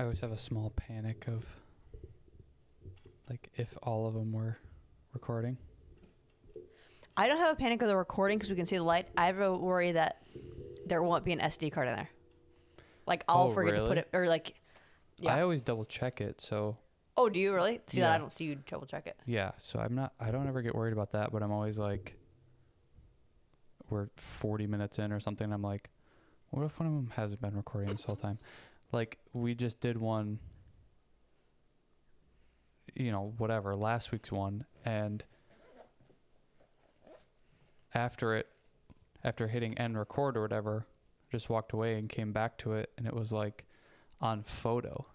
always have a small panic of, like, if all of them were recording. I don't have a panic of the recording because we can see the light. I have a worry that there won't be an SD card in there. Like, I'll forget to put it, or like, yeah. I always double check it, so. Oh, do you really? See Yeah. that? I don't see you double check it. Yeah, so I don't ever get worried about that, but I'm always like, we're 40 minutes in or something, I'm like, what if one of them hasn't been recording this whole time? Like, we just did one, whatever, last week's one, and after hitting end record or whatever, just walked away and came back to it, and it was like on photo.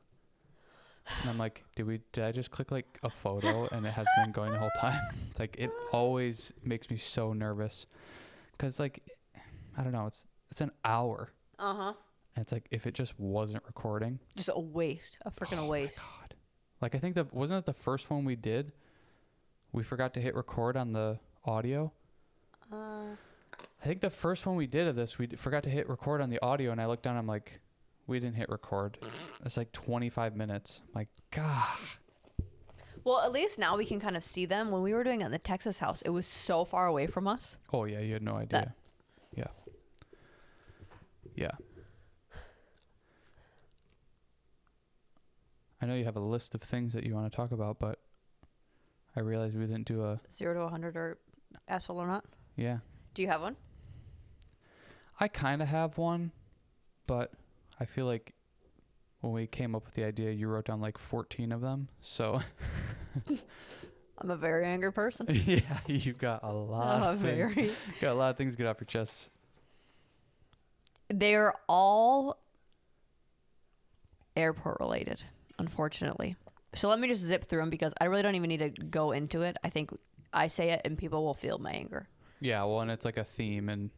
And I'm like, did I just click like a photo and it has been going the whole time? It's like, it always makes me so nervous because, like, I don't know, it's an hour. Uh-huh. And it's like, if it just wasn't recording, just a waste, a freaking waste. My God. Like, I think wasn't it the first one we did? We forgot to hit record on the audio. I think the first one we did of this, we forgot to hit record on the audio, and I looked down, I'm like, we didn't hit record. It's like 25 minutes. I'm like, God. Well, at least now we can kind of see them. When we were doing it in the Texas house, it was so far away from us. Oh, yeah, you had no idea. Yeah. Yeah. I know you have a list of things that you want to talk about, but I realized we didn't do a 0 to 100 or asshole or not. Yeah. Do you have one? I kind of have one, but I feel like when we came up with the idea, you wrote down like 14 of them. So I'm a very angry person. Yeah, you've got a lot of things. Got a lot of things to get off your chest. They're all airport related, unfortunately. So let me just zip through them because I really don't even need to go into it. I think I say it and people will feel my anger. Yeah, well, and it's like a theme, and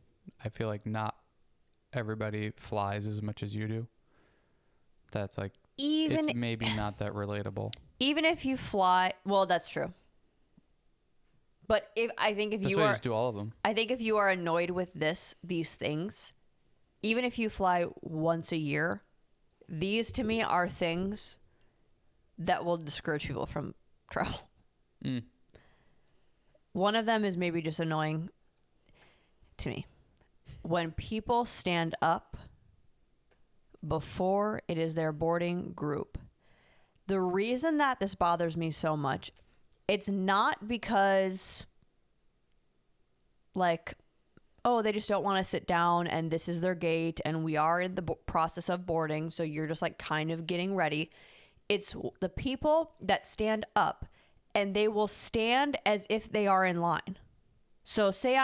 I feel like not everybody flies as much as you do. That's like, it's maybe not that relatable. Even if you fly, well, that's true. But I think if you just do all of them. I think if you are annoyed with these things, even if you fly once a year, these to me are things that will discourage people from travel. Mm. One of them is maybe just annoying to me. When people stand up before it is their boarding group. The reason that this bothers me so much, it's not because, like, oh, they just don't want to sit down and this is their gate and we are in the process of boarding, so you're just like kind of getting ready. It's the people that stand up and they will stand as if they are in line. So say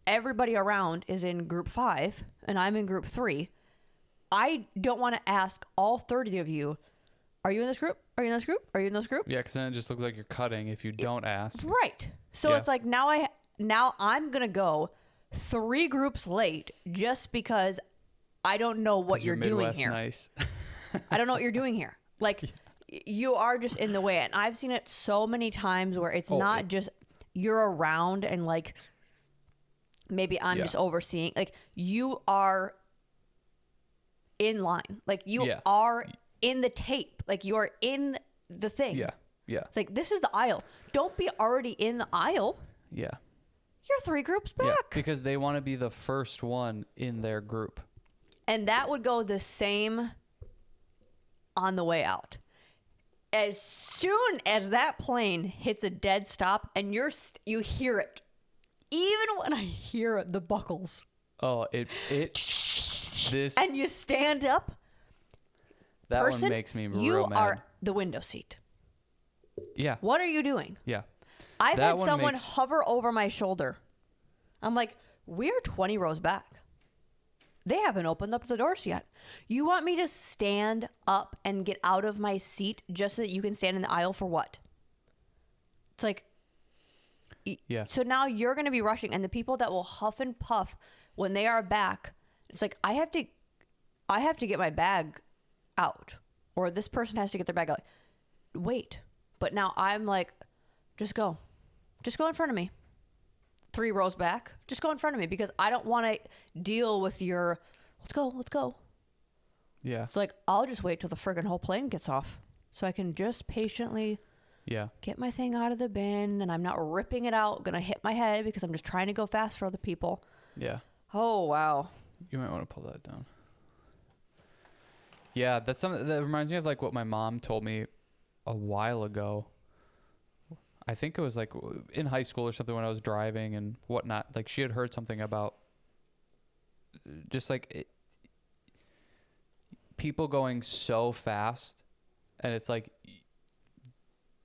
everybody around is in group 5 and I'm in group 3. I don't want to ask all 30 of you, are you in this group? Are you in this group? Are you in this group? Yeah, because then it just looks like you're cutting if you don't ask. Right. So it's like now I'm going to go 3 groups late just because I don't know what you're doing here. Nice. I don't know what you're doing here. Like, you are just in the way. And I've seen it so many times where it's not just you're around and like maybe I'm just overseeing. Like, you are in line. Like, you are in the tape. Like, you are in the thing. Yeah. Yeah. It's like, this is the aisle. Don't be already in the aisle. Yeah. You're 3 groups back. Yeah, because they want to be the first one in their group. And that would go the same on the way out. As soon as that plane hits a dead stop and you hear it, even when I hear the buckles. Oh, this. And you stand up. That one makes me real mad. You are the window seat. Yeah. What are you doing? Yeah. I've had someone hover over my shoulder. I'm like, we're 20 rows back. They haven't opened up the doors yet. You want me to stand up and get out of my seat just so that you can stand in the aisle for what? It's like, yeah. So now you're going to be rushing, and the people that will huff and puff when they are back, it's like, I have to get my bag out, or this person has to get their bag out. Wait. But now I'm like, just go in front of me. 3 rows back. Just go in front of me because I don't want to deal with your, let's go. Yeah. So like, I'll just wait till the friggin' whole plane gets off so I can just patiently get my thing out of the bin, and I'm not ripping it out, gonna hit my head because I'm just trying to go fast for other people. Yeah. Oh, wow. You might want to pull that down. Yeah, that's something that reminds me of like what my mom told me a while ago. I think it was like in high school or something when I was driving and whatnot. Like she had heard something about just like people going so fast, and it's like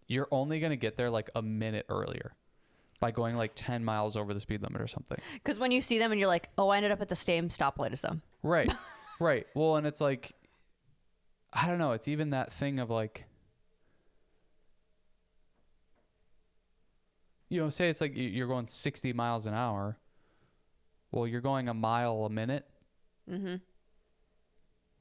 you're only going to get there like a minute earlier by going like 10 miles over the speed limit or something. Because when you see them and you're like, oh, I ended up at the same stoplight as them. Right. Right. Well, and it's like, I don't know. It's even that thing of like, you know, say it's like you're going 60 miles an hour. Well, you're going a mile a minute. Mm-hmm.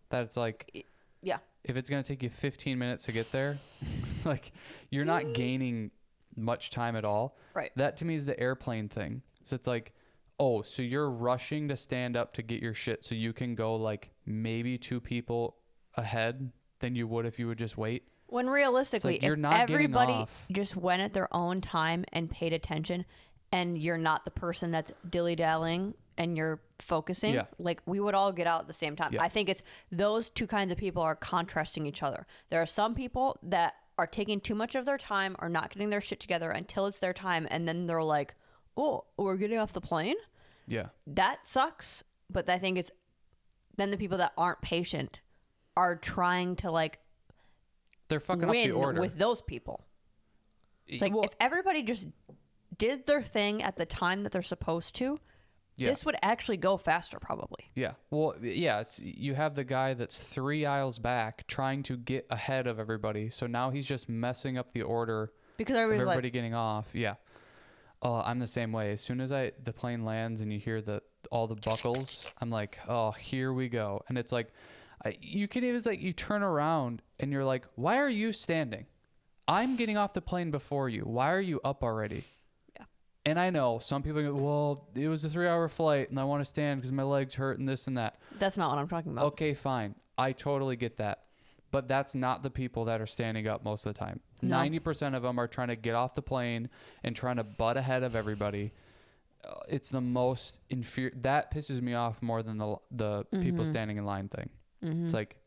That's like, yeah. If it's going to take you 15 minutes to get there, it's like you're not gaining much time at all. Right. That to me is the airplane thing. So it's like, oh, so you're rushing to stand up to get your shit so you can go like maybe 2 people ahead than you would if you would just wait. When realistically, like you're if not everybody just went at their own time and paid attention, and you're not the person that's dilly-dallying and you're focusing, like we would all get out at the same time. I think it's those two kinds of people are contrasting each other. There are some people that are taking too much of their time or not getting their shit together until it's their time, and then they're like, oh, we're getting off the plane? Yeah. That sucks. But I think it's then the people that aren't patient are trying to like they're fucking up the order with those people. It's like, if everybody just did their thing at the time that they're supposed to, this would actually go faster probably. Yeah. Well, yeah, it's you have the guy that's 3 aisles back trying to get ahead of everybody. So now he's just messing up the order because everybody's everybody getting off. Yeah. I'm the same way. As soon as the plane lands and you hear all the buckles, I'm like, oh, here we go. And it's like, you can even like you turn around and you're like, why are you standing? I'm getting off the plane before you. Why are you up already? Yeah. And I know some people go, well, it was a 3-hour flight and I want to stand because my legs hurt and this and that. That's not what I'm talking about. Okay, fine. I totally get that. But that's not the people that are standing up most of the time. No. 90% of them are trying to get off the plane and trying to butt ahead of everybody. It's the most that pisses me off more than the people standing in line thing. Mm-hmm. It's like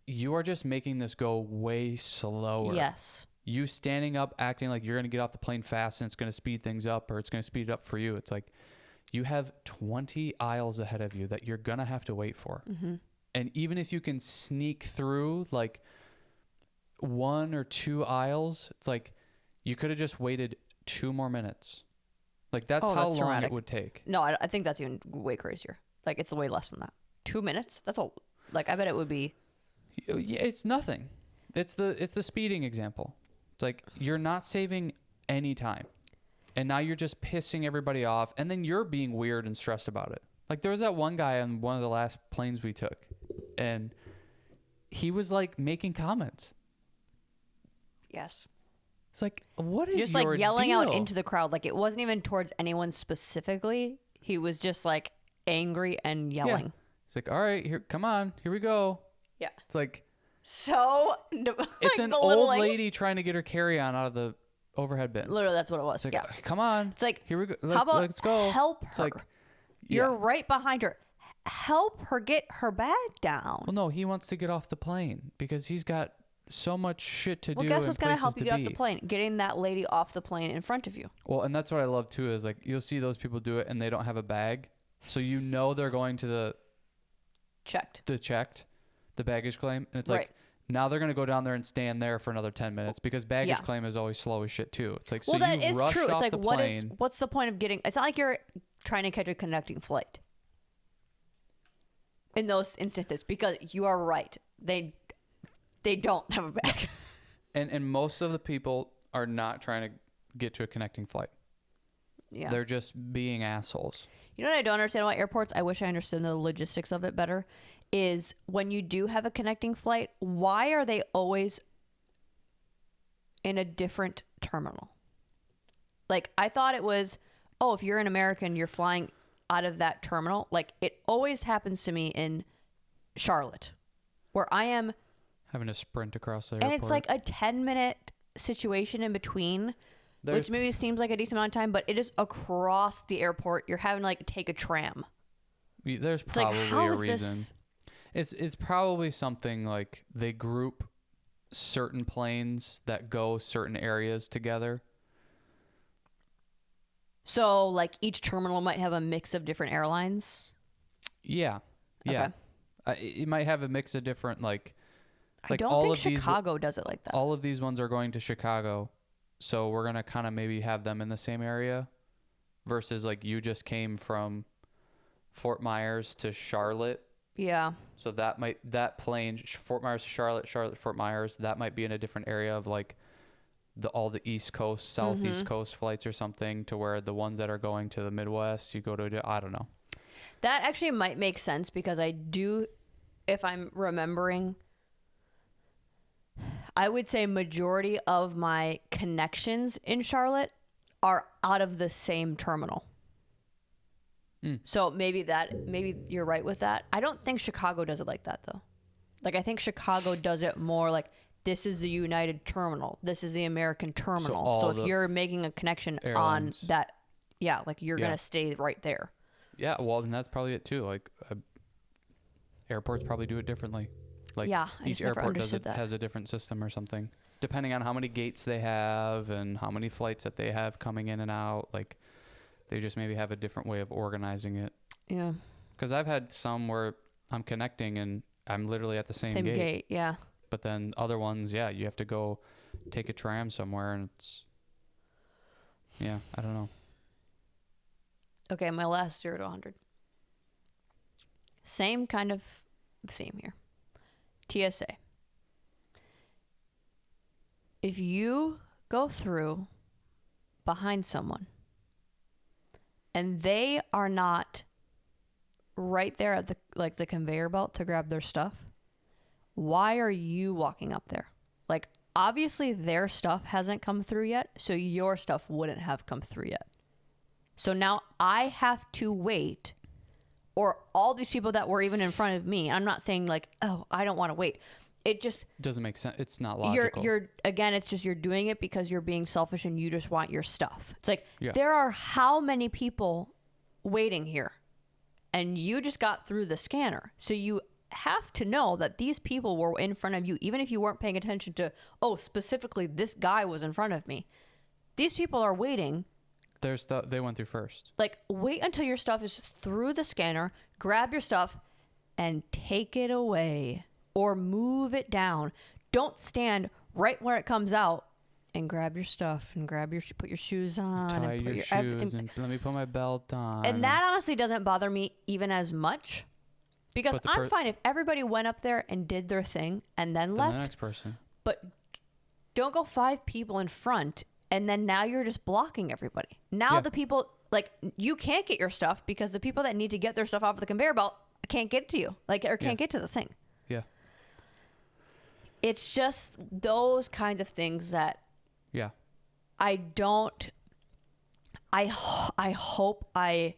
you are just making this go way slower. Yes. You standing up acting like you're going to get off the plane fast and it's going to speed things up or it's going to speed it up for you. It's like you have 20 aisles ahead of you that you're going to have to wait for. Mm-hmm. And even if you can sneak through like 1 or 2 aisles, it's like you could have just waited 2 more minutes. Like that's how long dramatic. It would take. No, I think that's even way crazier. Like it's way less than that. 2 minutes? That's all. Like I bet it would be. Yeah, it's nothing. It's the speeding example. It's like you're not saving any time, and now you're just pissing everybody off, and then you're being weird and stressed about it. Like there was that one guy on one of the last planes we took, and he was like making comments. Yes. It's like, what is just your like yelling deal? out into the crowd? Like it wasn't even towards anyone specifically. He was just like angry and yelling. Yeah. It's like, all right, here, come on, here we go. Yeah. It's like, so it's an old lady trying to get her carry-on out of the overhead bin. Literally, that's what it was. It's like, yeah. Come on. It's like, here we go. Let's go. Help her. It's like, you're right behind her. Help her get her bag down. Well, no, he wants to get off the plane because he's got so much shit to do. Guess what's going to help you get off the plane? Getting that lady off the plane in front of you. Well, and that's what I love too is like you'll see those people do it and they don't have a bag, so you know they're going to the baggage claim, and it's like now they're going to go down there and stand there for another 10 minutes because baggage claim is always slow as shit too. It's like, so that you is rushed true. off It's like, the plane. what's the point of getting, it's not like you're trying to catch a connecting flight in those instances, because you are right. They don't have a bag. And most of the people are not trying to get to a connecting flight. Yeah. They're just being assholes. You know what I don't understand about airports? I wish I understood the logistics of it better. Is when you do have a connecting flight, why are they always in a different terminal? Like, I thought it was, oh, if you're an American, you're flying out of that terminal, like it always happens to me in Charlotte, where I am having to sprint across the airport. and it's like a 10-minute situation in between, which maybe seems like a decent amount of time, but it is across the airport. You're having to like take a tram. There's probably a reason. It's probably something like they group certain planes that go certain areas together. So like each terminal might have a mix of different airlines. Yeah. Okay. It might have a mix of different like I don't all think of Chicago does it like that. All of these ones are going to Chicago, so we're gonna kind of maybe have them in the same area, versus like you just came from Fort Myers to Charlotte. Yeah. So that plane, Fort Myers to Charlotte, Charlotte to Fort Myers, that might be in a different area of like all the East Coast, Southeast Coast flights or something, to where the ones that are going to the Midwest, you go to, I don't know. That actually might make sense because I do, if I'm remembering, I would say majority of my connections in Charlotte are out of the same terminal. So maybe you're right with that. I don't think Chicago does it like that though. Like I think Chicago does it more like this is the United terminal. This is the American terminal. So if you're making a connection airlines on that, yeah, like you're going to stay right there. Yeah. Well, and that's probably it too. Like airports probably do it differently. Like each airport has a different system or something, depending on how many gates they have and how many flights that they have coming in and out. Like they just maybe have a different way of organizing it. Yeah. Because I've had some where I'm connecting and I'm literally at the same gate. Yeah. But then other ones, you have to go take a tram somewhere, and it's, I don't know. Okay, my last 0 to 100. Same kind of theme here. TSA. If you go through behind someone and they are not right there at the conveyor belt to grab their stuff, why are you walking up there? Like, obviously their stuff hasn't come through yet, so your stuff wouldn't have come through yet. So now I have to wait, or all these people that were even in front of me. I'm not saying like, oh, I don't want to wait. It just doesn't make sense. It's not logical. You're again, it's just you're doing it because you're being selfish and you just want your stuff. It's like there are how many people waiting here, and you just got through the scanner, so you have to know that these people were in front of you, even if you weren't paying attention to, oh, specifically this guy was in front of me. These people are waiting. Their stuff, they went through first. Like, wait until your stuff is through the scanner, grab your stuff, and take it away. Or move it down. Don't stand right where it comes out and grab your stuff and put your shoes on. Tie and your shoes everything. And let me put my belt on. And that honestly doesn't bother me even as much. Because I'm fine if everybody went up there and did their thing and then left. The next person. But don't go 5 people in front and then now you're just blocking everybody. Now the people, like, you can't get your stuff because the people that need to get their stuff off the conveyor belt can't get to you. Like, or can't get to the thing. Yeah. It's just those kinds of things that I hope I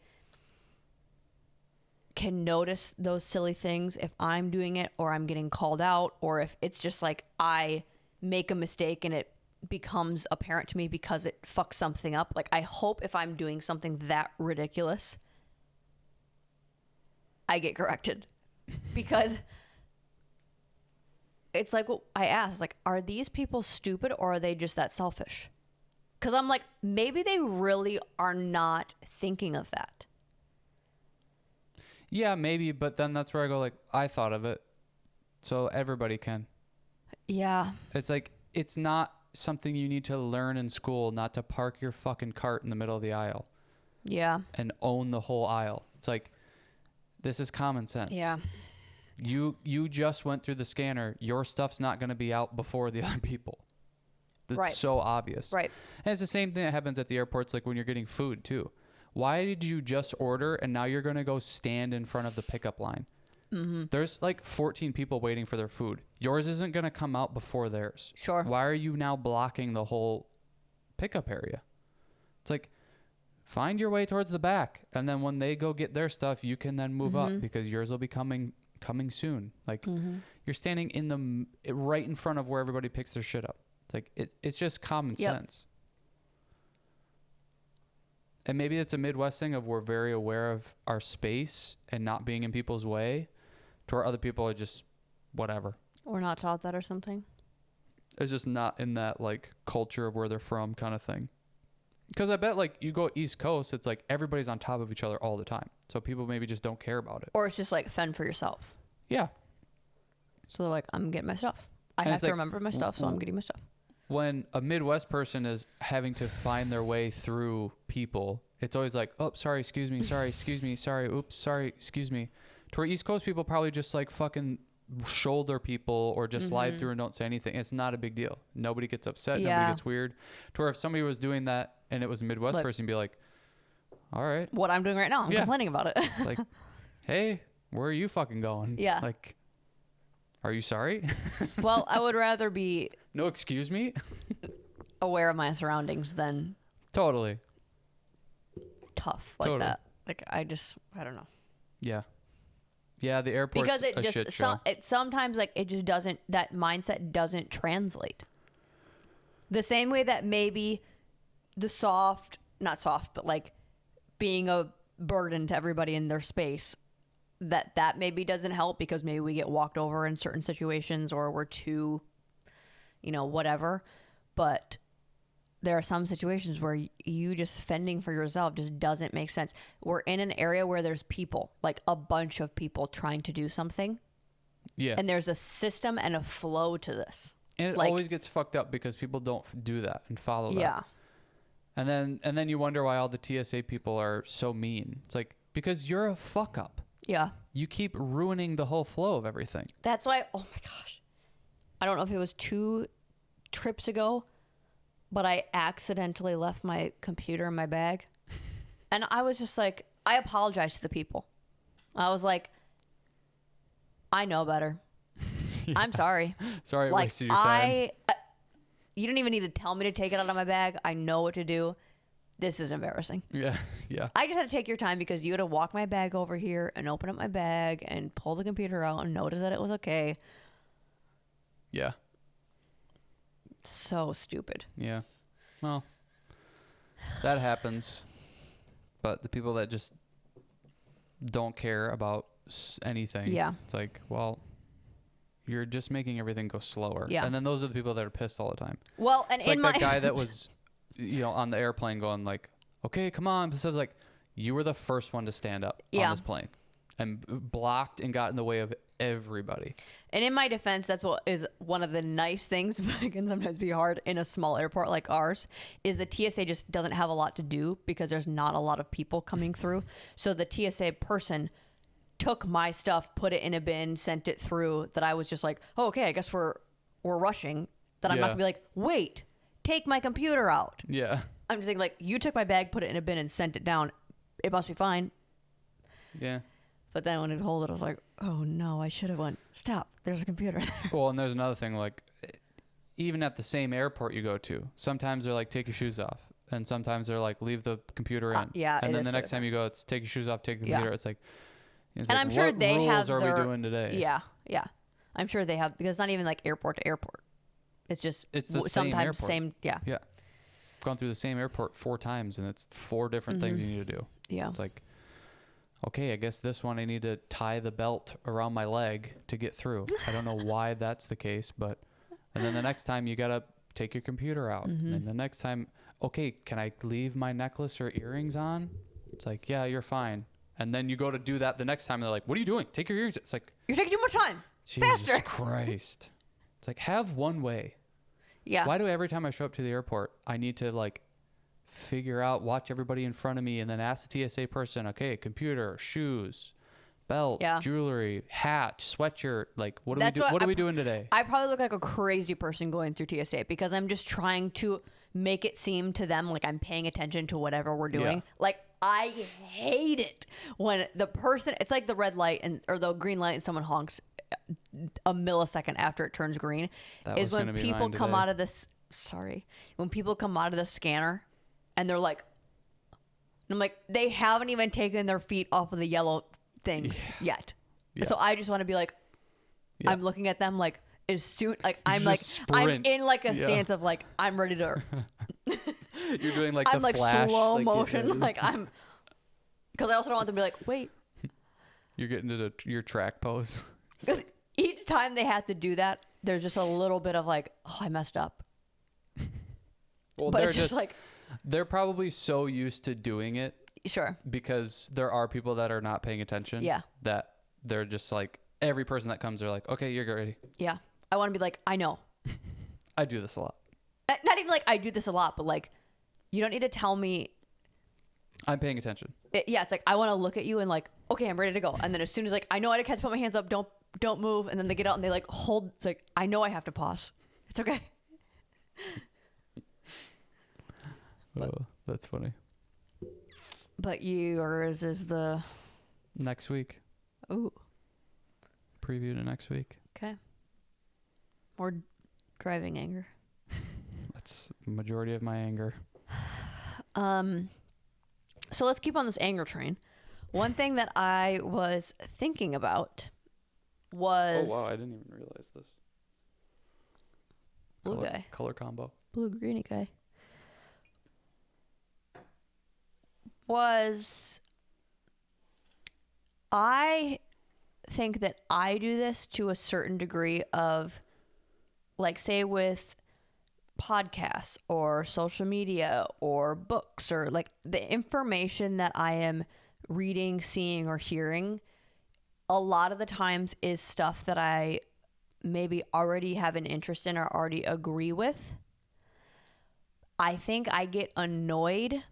can notice those silly things if I'm doing it or I'm getting called out, or if it's just like I make a mistake and it becomes apparent to me because it fucks something up. Like, I hope if I'm doing something that ridiculous, I get corrected. Because it's like what I asked, like, are these people stupid or are they just that selfish? Because I'm like, maybe they really are not thinking of that. Yeah, maybe, but then that's where I go, like, I thought of it, so everybody can. Yeah. It's like, it's not something you need to learn in school, not to park your fucking cart in the middle of the aisle. Yeah. And own the whole aisle. It's like, this is common sense. Yeah. You just went through the scanner. Your stuff's not going to be out before the other people. That's so obvious. Right. And it's the same thing that happens at the airports, like when you're getting food too. Why did you just order and now you're going to go stand in front of the pickup line? Mm-hmm. There's like 14 people waiting for their food. Yours isn't going to come out before theirs. Sure. Why are you now blocking the whole pickup area? It's like, find your way towards the back. And then when they go get their stuff, you can then move Mm-hmm. up because yours will be coming soon. Like you're standing right in front of where everybody picks their shit up. It's like, it's just common sense. And maybe it's a Midwest thing of we're very aware of our space and not being in people's way, to where other people are just whatever. We're not taught that or something. It's just not in that like culture of where they're from kind of thing. Because I bet like you go East Coast, it's like everybody's on top of each other all the time. So people maybe just don't care about it. Or it's just like fend for yourself. Yeah. So they're like, I'm getting my stuff. I And have it's to like, remember my stuff, so I'm getting my stuff. When a Midwest person is having to find their way through people, it's always like, oh, sorry, excuse me, sorry, excuse me, sorry, oops, sorry, excuse me. To where East Coast people probably just like fucking shoulder people or just slide through and don't say anything. It's not a big deal. Nobody gets upset. Yeah. Nobody gets weird. To where if somebody was doing that and it was a Midwest person, be like, all right. What I'm doing right now, I'm complaining about it. Like, hey, where are you fucking going? Yeah. Like, are you sorry? Well, I would rather be No, excuse me? aware of my surroundings than Totally. tough like that. Like, I don't know. Yeah. Yeah, the airport's Because it a just, shit show. it sometimes, like, it just doesn't, that mindset doesn't translate. The same way that maybe the not soft, but like being a burden to everybody in their space, that maybe doesn't help because maybe we get walked over in certain situations or we're too, whatever. But there are some situations where you just fending for yourself just doesn't make sense. We're in an area where there's people, like a bunch of people trying to do something. Yeah. And there's a system and a flow to this. And it like- always gets fucked up because people don't do that and follow that. Yeah. And then you wonder why all the TSA people are so mean. It's like, because you're a fuck up. Yeah. You keep ruining the whole flow of everything. That's why, oh my gosh. I don't know if it was 2 trips ago, but I accidentally left my computer in my bag. And I was just like, I apologized to the people. I was like, I know better. Yeah. I'm sorry. Sorry, I Like, wasted your time. You don't even need to tell me to take it out of my bag. I know what to do. This is embarrassing. Yeah, yeah. I just had to take your time because you had to walk my bag over here and open up my bag and pull the computer out and notice that it was okay. Yeah, So stupid. yeah. Well, that happens. But the people that just don't care about anything, Yeah. it's like, well, you're just making everything go slower. Yeah. And then those are the people that are pissed all the time. Well, and It's in like my that guy that was, on the airplane going like, okay, come on. So it's like, you were the first one to stand up on this plane and blocked and got in the way of everybody. And in my defense, that's what is one of the nice things, but it can sometimes be hard in a small airport like ours, is the TSA just doesn't have a lot to do because there's not a lot of people coming through. So the TSA person took my stuff, put it in a bin, sent it through, that I was just like, oh, okay, I guess we're rushing. That I'm not gonna be like, wait, take my computer out. Yeah. I'm just thinking like, you took my bag, put it in a bin and sent it down. It must be fine. Yeah. But then when it hold it, I was like, oh no, I should have went, stop, there's a computer there. Well, and there's another thing, like, even at the same airport you go to, sometimes they're like, take your shoes off. And sometimes they're like, leave the computer in. Yeah, and it then is the so next time you go, it's take your shoes off, take the computer. It's like, and I'm sure what they rules have are their, we doing today? Yeah, yeah. I'm sure they have, because it's not even like airport to airport. It's just It's the same sometimes airport. same, yeah. Yeah. Gone through the same airport 4 times and it's 4 different things you need to do. Yeah. It's like, okay, I guess this one I need to tie the belt around my leg to get through. I don't know why that's the case, but, and then the next time you got to take your computer out. And then the next time, okay, can I leave my necklace or earrings on? It's like, yeah, you're fine. And then you go to do that the next time. And they're like, what are you doing? Take your earrings. It's like, You're taking too much time. Jesus Faster. Christ. It's like, have one way. Yeah. Why do every time I show up to the airport, I need to like figure out, watch everybody in front of me and then ask the TSA person, okay, computer, shoes, belt, jewelry, hat, sweatshirt. Like, what are we doing today? I probably look like a crazy person going through TSA because I'm just trying to make it seem to them like I'm paying attention to whatever we're doing. Yeah. Like, I hate it when the person, it's like the red light or the green light and someone honks a millisecond after it turns green. That Is was when gonna be people mine come today. out of this, when people come out of the scanner and they're like, I'm like, they haven't even taken their feet off of the yellow things yet. Yeah. So I just want to be like, I'm looking at them like as soon, like I'm like, sprint. I'm in like a stance of like, I'm ready to. You're doing like I'm the like Flash, slow like, motion, like I'm, because I also don't want them to be like, wait. You're getting to your track pose. Because each time they have to do that, there's just a little bit of like, oh, I messed up. Well, But they're it's just like, they're probably so used to doing it sure. because there are people that are not paying attention. Yeah. That they're just like, every person that comes, they're like, okay, you're ready. Yeah. I want to be like, I know. I do this a lot. Not even like I do this a lot, but like, you don't need to tell me. I'm paying attention. It's like, I want to look at you and like, okay, I'm ready to go. And then as soon as like, I know I can't put my hands up, don't move. And then they get out and they like hold. It's like, I know I have to pause. It's okay. Oh, that's funny. But yours is the Next week. ooh, Preview to next week. okay. More driving anger. That's majority of my anger. So let's keep on this anger train. One thing that I was thinking about was Oh wow, I didn't even realize this. blue guy, Color combo. blue greeny guy. Was I think that I do this to a certain degree of, like, say with podcasts or social media or books or like the information that I am reading, seeing, or hearing, a lot of the times is stuff that I maybe already have an interest in or already agree with. I think I get annoyed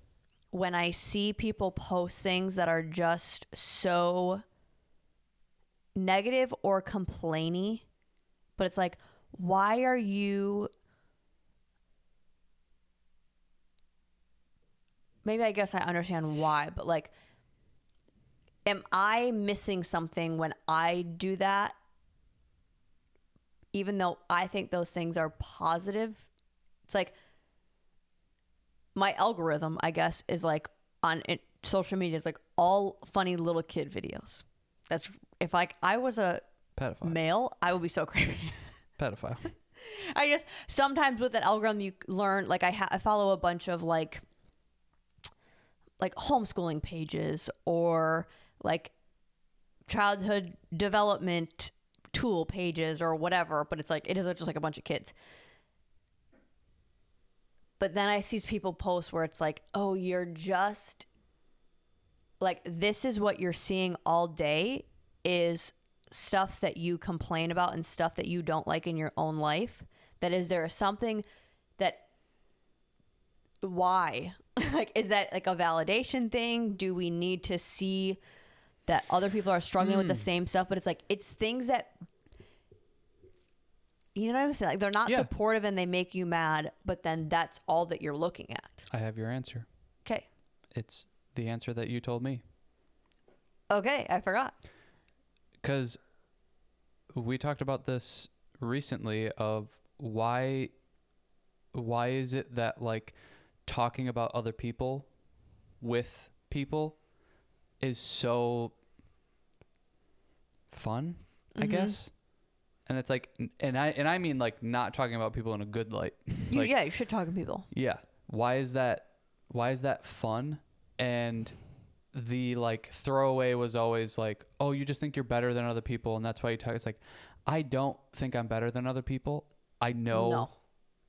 when I see people post things that are just so negative or complainy, but it's like, why are you, maybe I guess I understand why, but like, am I missing something when I do that? Even though I think those things are positive, it's like, my algorithm, I guess, is like on social media is like all funny little kid videos. That's if like I was a Pedophile. male, I would be so crazy. Pedophile. I just sometimes with that algorithm you learn, like I follow a bunch of like homeschooling pages or like childhood development tool pages or whatever, but it's like it is just like a bunch of kids. But then I see people post where it's like, oh, you're just like, this is what you're seeing all day is stuff that you complain about and stuff that you don't like in your own life. That is, there is something that, why? Like, is that like a validation thing? Do we need to see that other people are struggling with the same stuff? But it's like, it's things that, you know what I'm saying? Like, they're not supportive and they make you mad, but then that's all that you're looking at. I have your answer. Okay. It's the answer that you told me. Okay, I forgot. Because we talked about this recently of why is it that like talking about other people with people is so fun, I guess. And it's like, and I mean like not talking about people in a good light. Like, Yeah, you should talk to people. yeah. Why is that fun? And the like throwaway was always like, oh, you just think you're better than other people and that's why you talk. It's like, I don't think I'm better than other people. I know. No.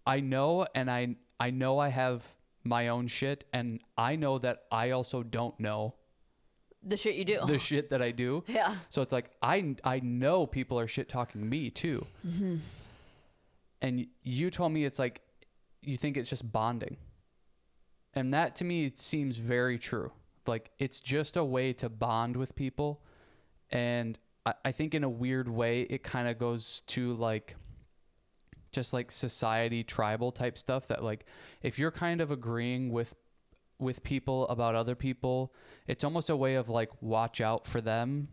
I know, and I know I have my own shit, and I know that I also don't know The shit you do. the shit that I do. Yeah. So it's like I know people are shit talking me too. Mm-hmm. And you told me it's like you think it's just bonding, and that to me seems very true. Like it's just a way to bond with people, and I think in a weird way it kind of goes to like just like society tribal type stuff that like if you're kind of agreeing with people about other people, it's almost a way of like watch out for them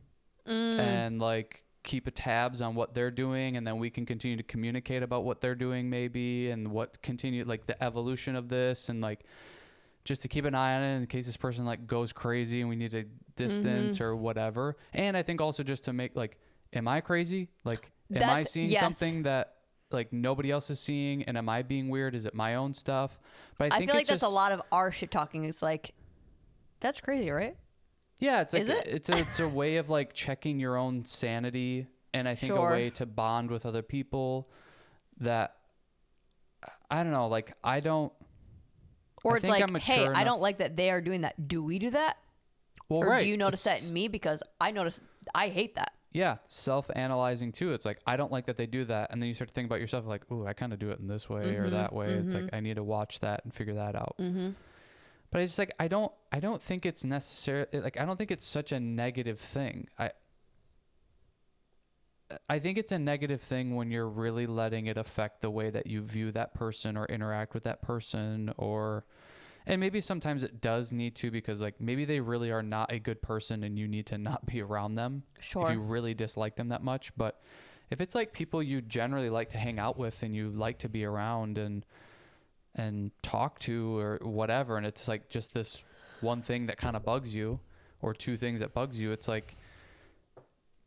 and like keep a tabs on what they're doing, and then we can continue to communicate about what they're doing maybe and what continue like the evolution of this, and like just to keep an eye on it in case this person like goes crazy and we need to distance or whatever. And I think also just to make like, am I crazy? Like, am I seeing something that like nobody else is seeing? And am I being weird? Is it my own stuff? But I think feel like it's that's just, a lot of our shit talking. It's like, that's crazy, right? yeah, it's like, Is it? it's a way of like checking your own sanity. And I think a way to bond with other people that, I don't know, like I don't. Or I it's think like, I'm mature hey, I enough- don't like that they are doing that. Do we do that? Well, Or right. do you notice that in me? Because I notice, I hate that. Yeah, self-analyzing too. It's like, I don't like that they do that. And then you start to think about yourself like, ooh, I kind of do it in this way or that way. It's like, I need to watch that and figure that out. But I just like, I don't think it's necessary. Like, I don't think it's such a negative thing. I think it's a negative thing when you're really letting it affect the way that you view that person or interact with that person, and maybe sometimes it does need to, because like maybe they really are not a good person and you need to not be around them if you really dislike them that much. But if it's like people you generally like to hang out with and you like to be around and talk to or whatever, and it's like just this one thing that kind of bugs you or two things that bugs you, it's like,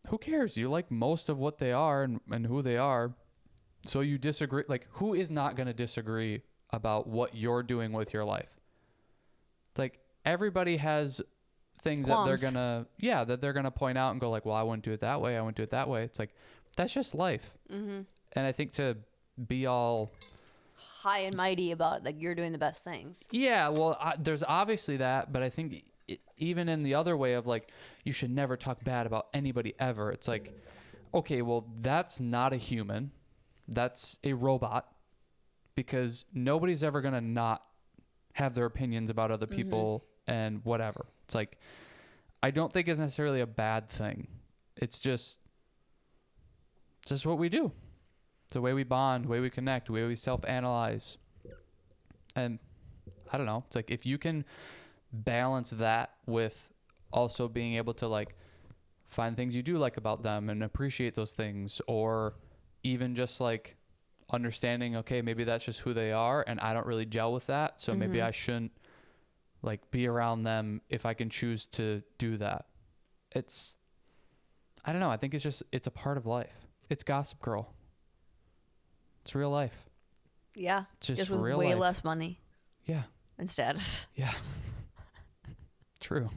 who cares? You like most of what they are and who they are. So you disagree. Like, who is not going to disagree about what you're doing with your life? It's like everybody has things that they're going to point out and go like, well, I wouldn't do it that way. I wouldn't do it that way. It's like, that's just life. And I think to be all High and mighty about like you're doing the best things. Yeah, well, there's obviously that, but I think even in the other way of like, you should never talk bad about anybody ever. It's like, okay, well, that's not a human. That's a robot, because nobody's ever going to not have their opinions about other people and whatever. It's like, I don't think it's necessarily a bad thing. It's just what we do. It's the way we bond, the way we connect, the way we self-analyze. And I don't know. It's like, if you can balance that with also being able to like find things you do like about them and appreciate those things, or even just like understanding, okay, maybe that's just who they are and I don't really gel with that, so maybe I shouldn't like be around them if I can choose to do that. I don't know, I think it's a part of life. It's Gossip Girl. It's real life. Yeah. It's just with real way life. less money Yeah. and status. Yeah. True.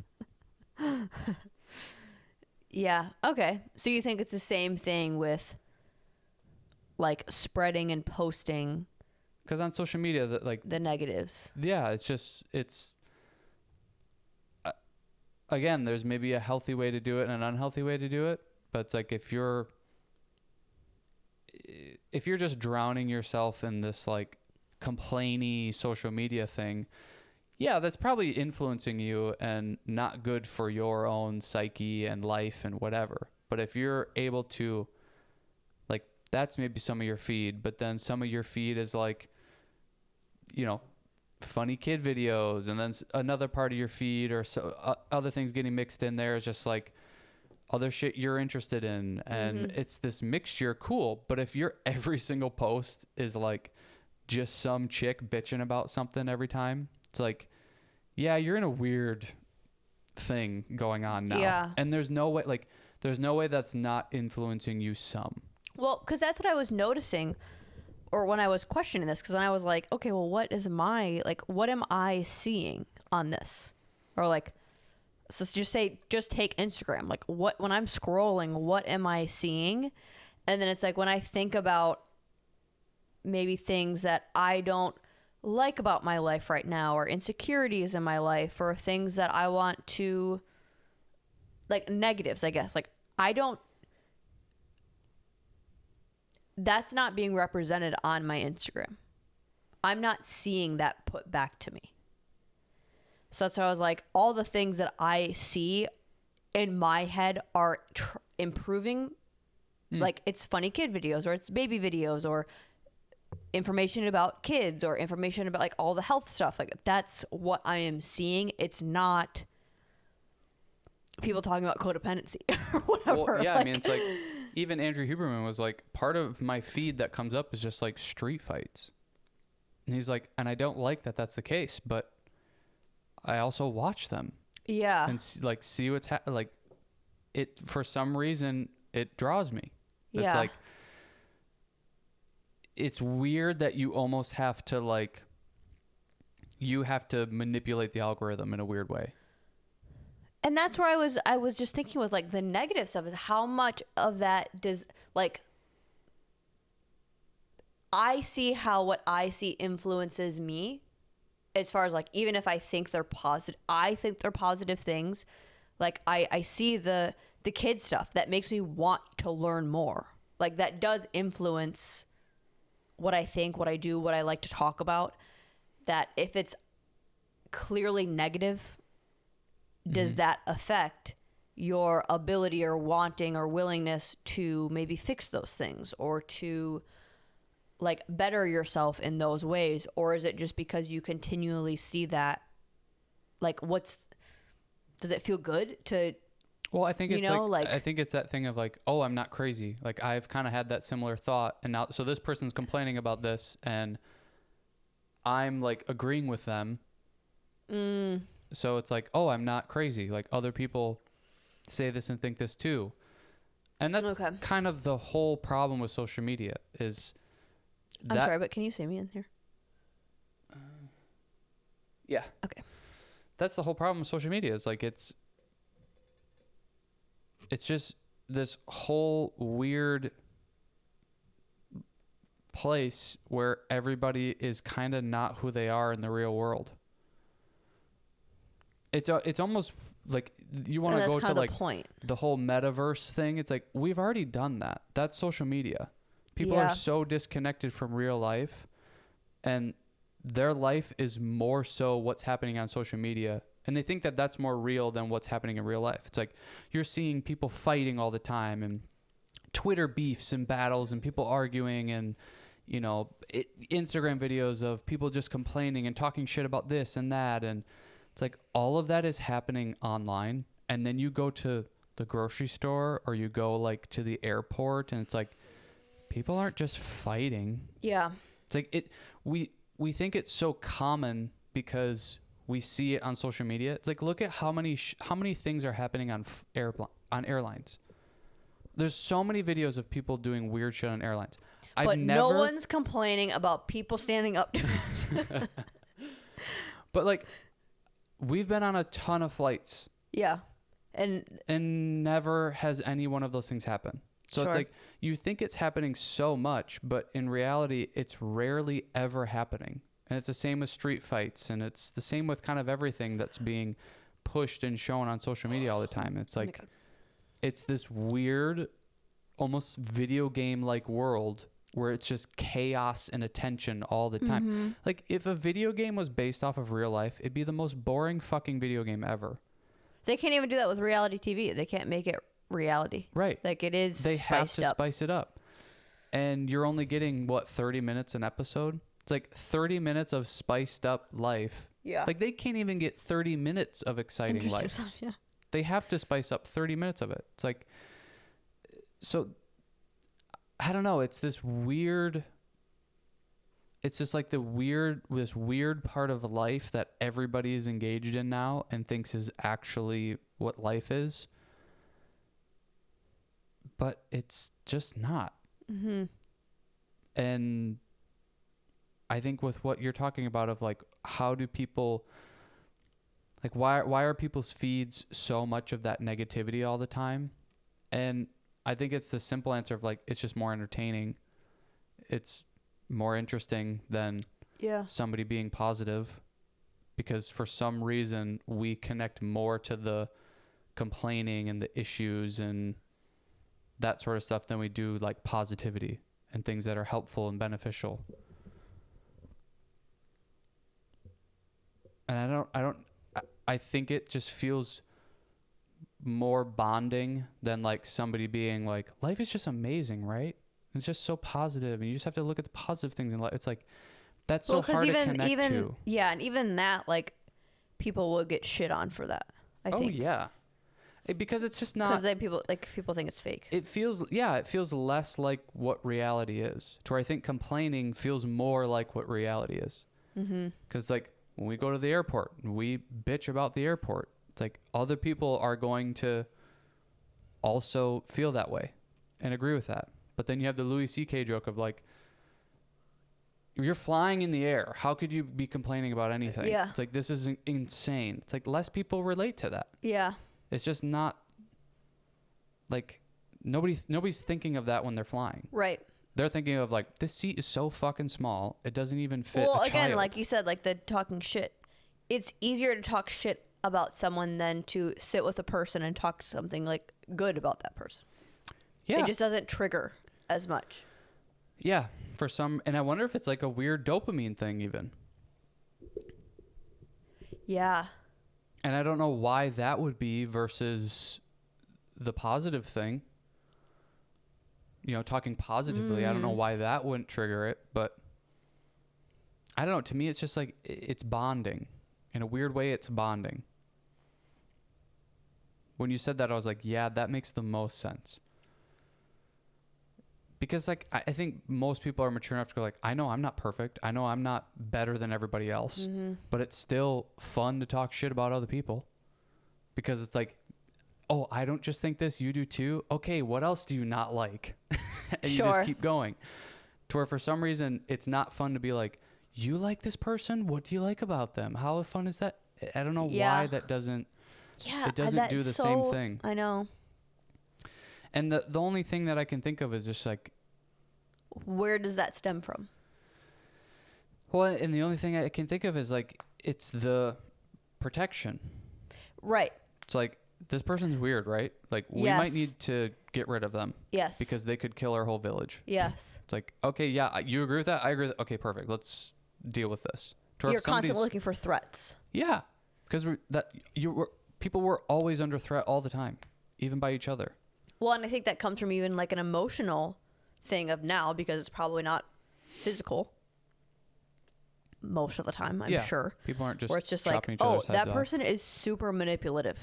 Yeah. Okay. So you think it's the same thing with like spreading and posting Because on social media, that like the negatives. yeah, it's again, there's maybe a healthy way to do it and an unhealthy way to do it, but it's like if you're just drowning yourself in this like complainy social media thing, yeah, that's probably influencing you and not good for your own psyche and life and whatever. But if you're able to, like, that's maybe some of your feed, but then some of your feed is like, you know, funny kid videos, and then another part of your feed or other things getting mixed in there is just like other shit you're interested in, and it's this mixture. Cool. But if your every single post is like just some chick bitching about something every time, it's like, yeah, you're in a weird thing going on now. Yeah. And there's no way that's not influencing you some. Well, because that's what I was noticing, or when I was questioning this, because then I was like, okay, well, what am I seeing on this? Or like, so just take Instagram. Like, when I'm scrolling, what am I seeing? And then it's like, when I think about maybe things that I don't like about my life right now, or insecurities in my life, or things that I want to, like, negatives, I guess. Like, that's not being represented on my Instagram. I'm not seeing that put back to me. So that's why I was like, all the things that I see in my head are improving. Like, it's funny kid videos, or it's baby videos, or information about kids, or information about like all the health stuff. Like, that's what I am seeing. It's not people talking about codependency or whatever. Well, yeah, like, I mean, it's like, even Andrew Huberman was like, part of my feed that comes up is just like street fights. And he's like, and I don't like that that's the case, but I also watch them. Yeah. And see what's like it, for some reason it draws me. It's like, it's weird that you almost have to like, you have to manipulate the algorithm in a weird way. And that's where I was just thinking with like the negative stuff is how much of that does like, I see how what I see influences me as far as like, even if I think they're positive, I think they're positive things. Like I see the kid stuff that makes me want to learn more. Like that does influence what I think, what I do, what I like to talk about. That if it's clearly negative, does that affect your ability or wanting or willingness to maybe fix those things or to like better yourself in those ways? Or is it just because you continually see that, like does it feel good to, well, I think it's like, I think it's that thing of like, oh, I'm not crazy. Like I've kind of had that similar thought, and now, so this person's complaining about this and I'm like agreeing with them. So it's like, oh, I'm not crazy. Like other people say this and think this too. And that's kind of the whole problem with social media is that. I'm sorry, but can you say me in here? Yeah. Okay. That's the whole problem with social media is like, it's just this whole weird place where everybody is kind of not who they are in the real world. It's almost like you want to go to like the whole metaverse thing. It's like, we've already done that. That's social media. People are so disconnected from real life, and their life is more so what's happening on social media. And they think that that's more real than what's happening in real life. It's like you're seeing people fighting all the time and Twitter beefs and battles and people arguing and, you know, Instagram videos of people just complaining and talking shit about this and that. And it's like all of that is happening online. And then you go to the grocery store or you go like to the airport and it's like people aren't just fighting. Yeah. It's like we think it's so common because we see it on social media. It's like, look at how many things are happening on airlines. There's so many videos of people doing weird shit on airlines. But no one's complaining about people standing up. But like, we've been on a ton of flights. Yeah. And never has any one of those things happen. So it's like, you think it's happening so much, but in reality, it's rarely ever happening. And it's the same with street fights, and it's the same with kind of everything that's being pushed and shown on social media all the time. It's like, it's this weird, almost video game-like world where it's just chaos and attention all the time. Mm-hmm. Like, if a video game was based off of real life, it'd be the most boring fucking video game ever. They can't even do that with reality TV. They can't make it reality. Right. Like, it is They have to spice it up. And you're only getting, 30 minutes an episode? It's like 30 minutes of spiced up life. Yeah. Like, they can't even get 30 minutes of exciting life. Yeah. They have to spice up 30 minutes of it. It's like, so, I don't know. It's this weird, it's just like this weird part of life that everybody is engaged in now and thinks is actually what life is. But it's just not. Mm-hmm. And I think with what you're talking about of like, how do people, like, why are people's feeds so much of that negativity all the time? And I think it's the simple answer of like, it's just more entertaining. It's more interesting than somebody being positive, because for some reason we connect more to the complaining and the issues and that sort of stuff than we do like positivity and things that are helpful and beneficial. And I think it just feels more bonding than like somebody being like, life is just amazing, right? It's just so positive and you just have to look at the positive things in life. It's like, that's so hard to connect to. Yeah, and even that, like, people will get shit on for that, I think. Oh, yeah. Because it's just not... Because people think it's fake. It feels less like what reality is. To where I think complaining feels more like what reality is. Mm-hmm. Because, like, when we go to the airport, we bitch about the airport. It's like other people are going to also feel that way and agree with that. But then you have the Louis C.K. joke of like, you're flying in the air. How could you be complaining about anything? Yeah. It's like, this is insane. It's like less people relate to that. Yeah. It's just not like nobody's thinking of that when they're flying. Right. They're thinking of like, this seat is so fucking small. It doesn't even fit Well, a again, child. like you said, like the talking shit. It's easier to talk shit about someone than to sit with a person and talk something like good about that person. Yeah. It just doesn't trigger as much. Yeah. For some, and I wonder if it's like a weird dopamine thing even. Yeah. And I don't know why that would be versus the positive thing. You know, talking positively. I don't know why that wouldn't trigger it, but I don't know. To me, it's just like, it's bonding. In a weird way, it's bonding. When you said that, I was like, yeah, that makes the most sense. Because like, I think most people are mature enough to go like, I know I'm not perfect. I know I'm not better than everybody else, but it's still fun to talk shit about other people because it's like, oh, I don't just think this, you do too. Okay, what else do you not like? And you just keep going. To where for some reason, it's not fun to be like, you like this person? What do you like about them? How fun is that? I don't know why that doesn't, it doesn't do the same thing. I know. And the only thing that I can think of is just like, where does that stem from? well, and the only thing I can think of is like, it's the protection. Right. It's like, this person's weird, right? Like, we might need to get rid of them. Yes. Because they could kill our whole village. Yes. It's like, okay, yeah, you agree with that? I agree with that. Okay, perfect. Let's deal with this. You're constantly looking for threats. Yeah. Because people were always under threat all the time, even by each other. Well, and I think that comes from even like an emotional thing of now, because it's probably not physical most of the time, I'm sure. People aren't just where it's just like, chopping each other's heads that off. person is super manipulative.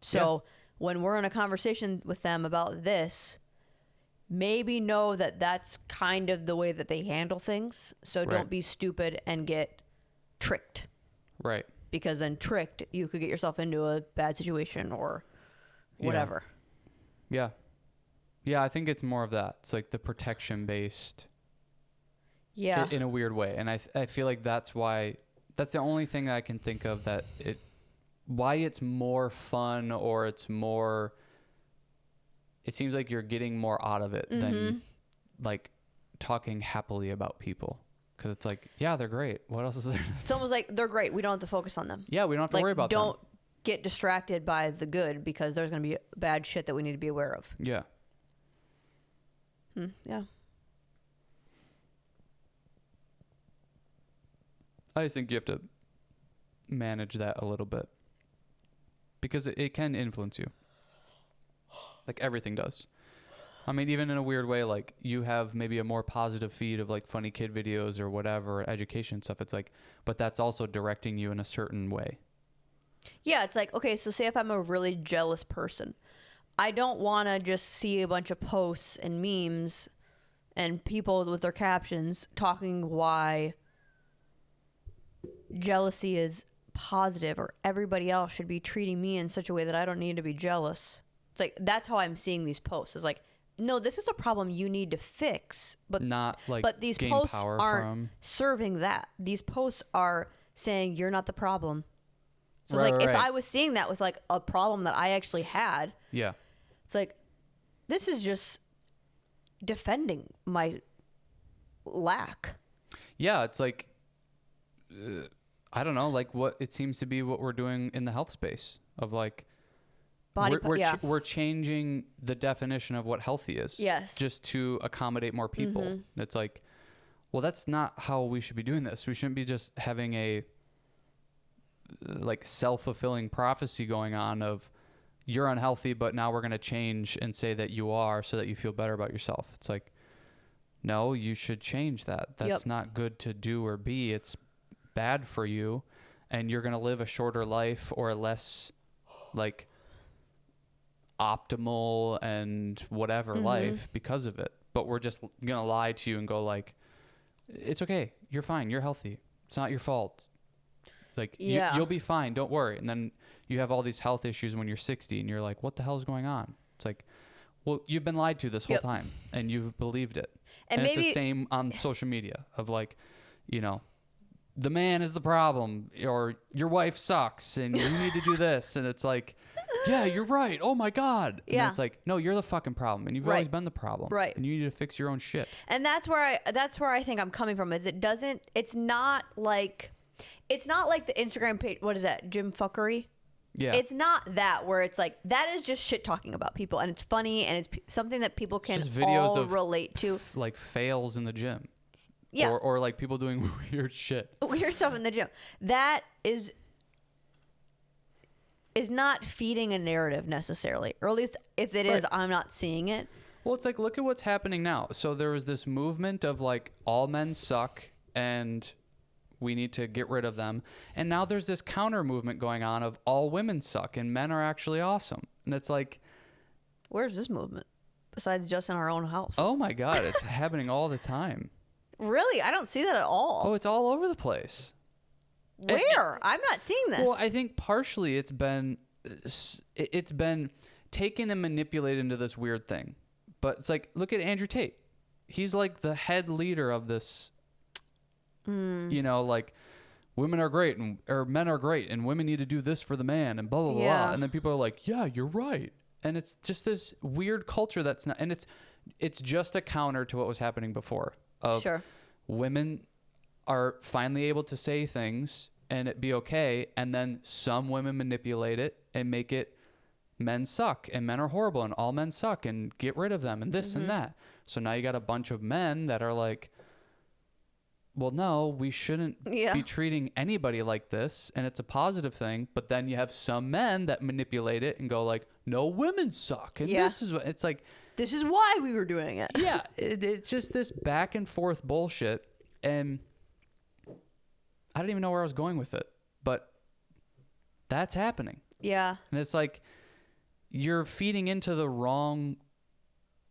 So when we're in a conversation with them about this, maybe know that that's kind of the way that they handle things. So don't be stupid and get tricked. Right. Because then tricked, you could get yourself into a bad situation or whatever. Yeah. Yeah, I think it's more of that. It's like the protection based. Yeah. In a weird way. And I feel like that's the only thing I can think of that why it's more fun, or it seems like you're getting more out of it than like talking happily about people. Cause it's like, yeah, they're great. What else is there? It's almost like they're great. We don't have to focus on them. Yeah, we don't have to worry about them. Don't get distracted by the good, because there's going to be bad shit that we need to be aware of. Yeah. Yeah. I just think you have to manage that a little bit, because it can influence you. Like everything does. I mean, even in a weird way, like you have maybe a more positive feed of like funny kid videos or whatever, education stuff. It's like, but that's also directing you in a certain way. Yeah, it's like, okay, so say if I'm a really jealous person, I don't want to just see a bunch of posts and memes and people with their captions talking why jealousy is positive or everybody else should be treating me in such a way that I don't need to be jealous. It's like, that's how I'm seeing these posts. It's like, no, this is a problem you need to fix, but not like, but these gain posts power aren't from. serving that. These posts are saying you're not the problem. So Right, it's like, right. if I was seeing that with like a problem that I actually had, Yeah. it's like, this is just defending my lack. Yeah, it's like, I don't know, like what it seems to be what we're doing in the health space of like, we're changing the definition of what healthy is. Yes. Just to accommodate more people. It's like, well, that's not how we should be doing this. We shouldn't be just having a like self-fulfilling prophecy going on of you're unhealthy, but now we're going to change and say that you are so that you feel better about yourself. It's like, no, you should change that. That's not good to do or be. It's bad for you, and you're going to live a shorter life or a less like optimal and whatever life because of it. But we're just going to lie to you and go like, it's okay. You're fine. You're healthy. It's not your fault. Like, Yeah. you'll be fine. Don't worry. And then you have all these health issues when you're 60 and you're like, what the hell is going on? It's like, well, you've been lied to this whole time and you've believed it. And it's the same on social media of like, you know, the man is the problem, or your wife sucks and you need to do this. And it's like, yeah, you're right. Oh my God. And Yeah. it's like, no, you're the fucking problem. And you've always been the problem. Right. And you need to fix your own shit. And that's where I think I'm coming from, is it's not like the Instagram page. What is that? Jim fuckery? Yeah. It's not that, where it's like, that is just shit talking about people, and it's funny, and it's something that people can just videos all of relate to. Like fails in the gym. Yeah. Or like people doing weird shit. Weird stuff in the gym. That is not feeding a narrative necessarily, or at least if it is, I'm not seeing it. Well, it's like, look at what's happening now. So there was this movement of like, all men suck and we need to get rid of them. And now there's this counter movement going on of all women suck and men are actually awesome. And it's like, Where's this movement besides just in our own house? oh my God, it's happening all the time. Really? I don't see that at all. Oh, it's all over the place. Where? I'm not seeing this. Well, I think partially it's been taken and manipulated into this weird thing. But it's like, look at Andrew Tate. He's like the head leader of this, you know, like, women are great or men are great and women need to do this for the man and blah, blah, blah. And then people are like, yeah, you're right. And it's just this weird culture that's not, and it's just a counter to what was happening before of women are finally able to say things and it be okay. And then some women manipulate it and make it men suck and men are horrible and all men suck and get rid of them and this and that. So now you got a bunch of men that are like, well, no, we shouldn't be treating anybody like this. And it's a positive thing. But then you have some men that manipulate it and go like, no, women suck. And this is what it's like. This is why we were doing it. Yeah. It's just this back and forth bullshit. And I don't even know where I was going with it, but that's happening. Yeah. And it's like, you're feeding into the wrong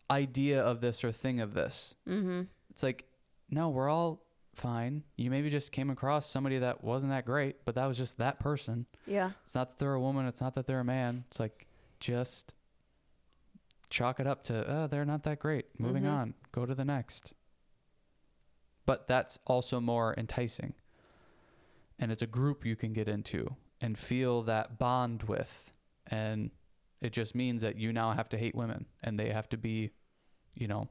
idea of this or thing of this. Mm-hmm. It's like, no, we're all fine. You maybe just came across somebody that wasn't that great, but that was just that person. Yeah. It's not that they're a woman. It's not that they're a man. It's like, just chalk it up to, oh, they're not that great. Moving on. Go to the next. But that's also more enticing. And it's a group you can get into and feel that bond with. And it just means that you now have to hate women and they have to be, you know,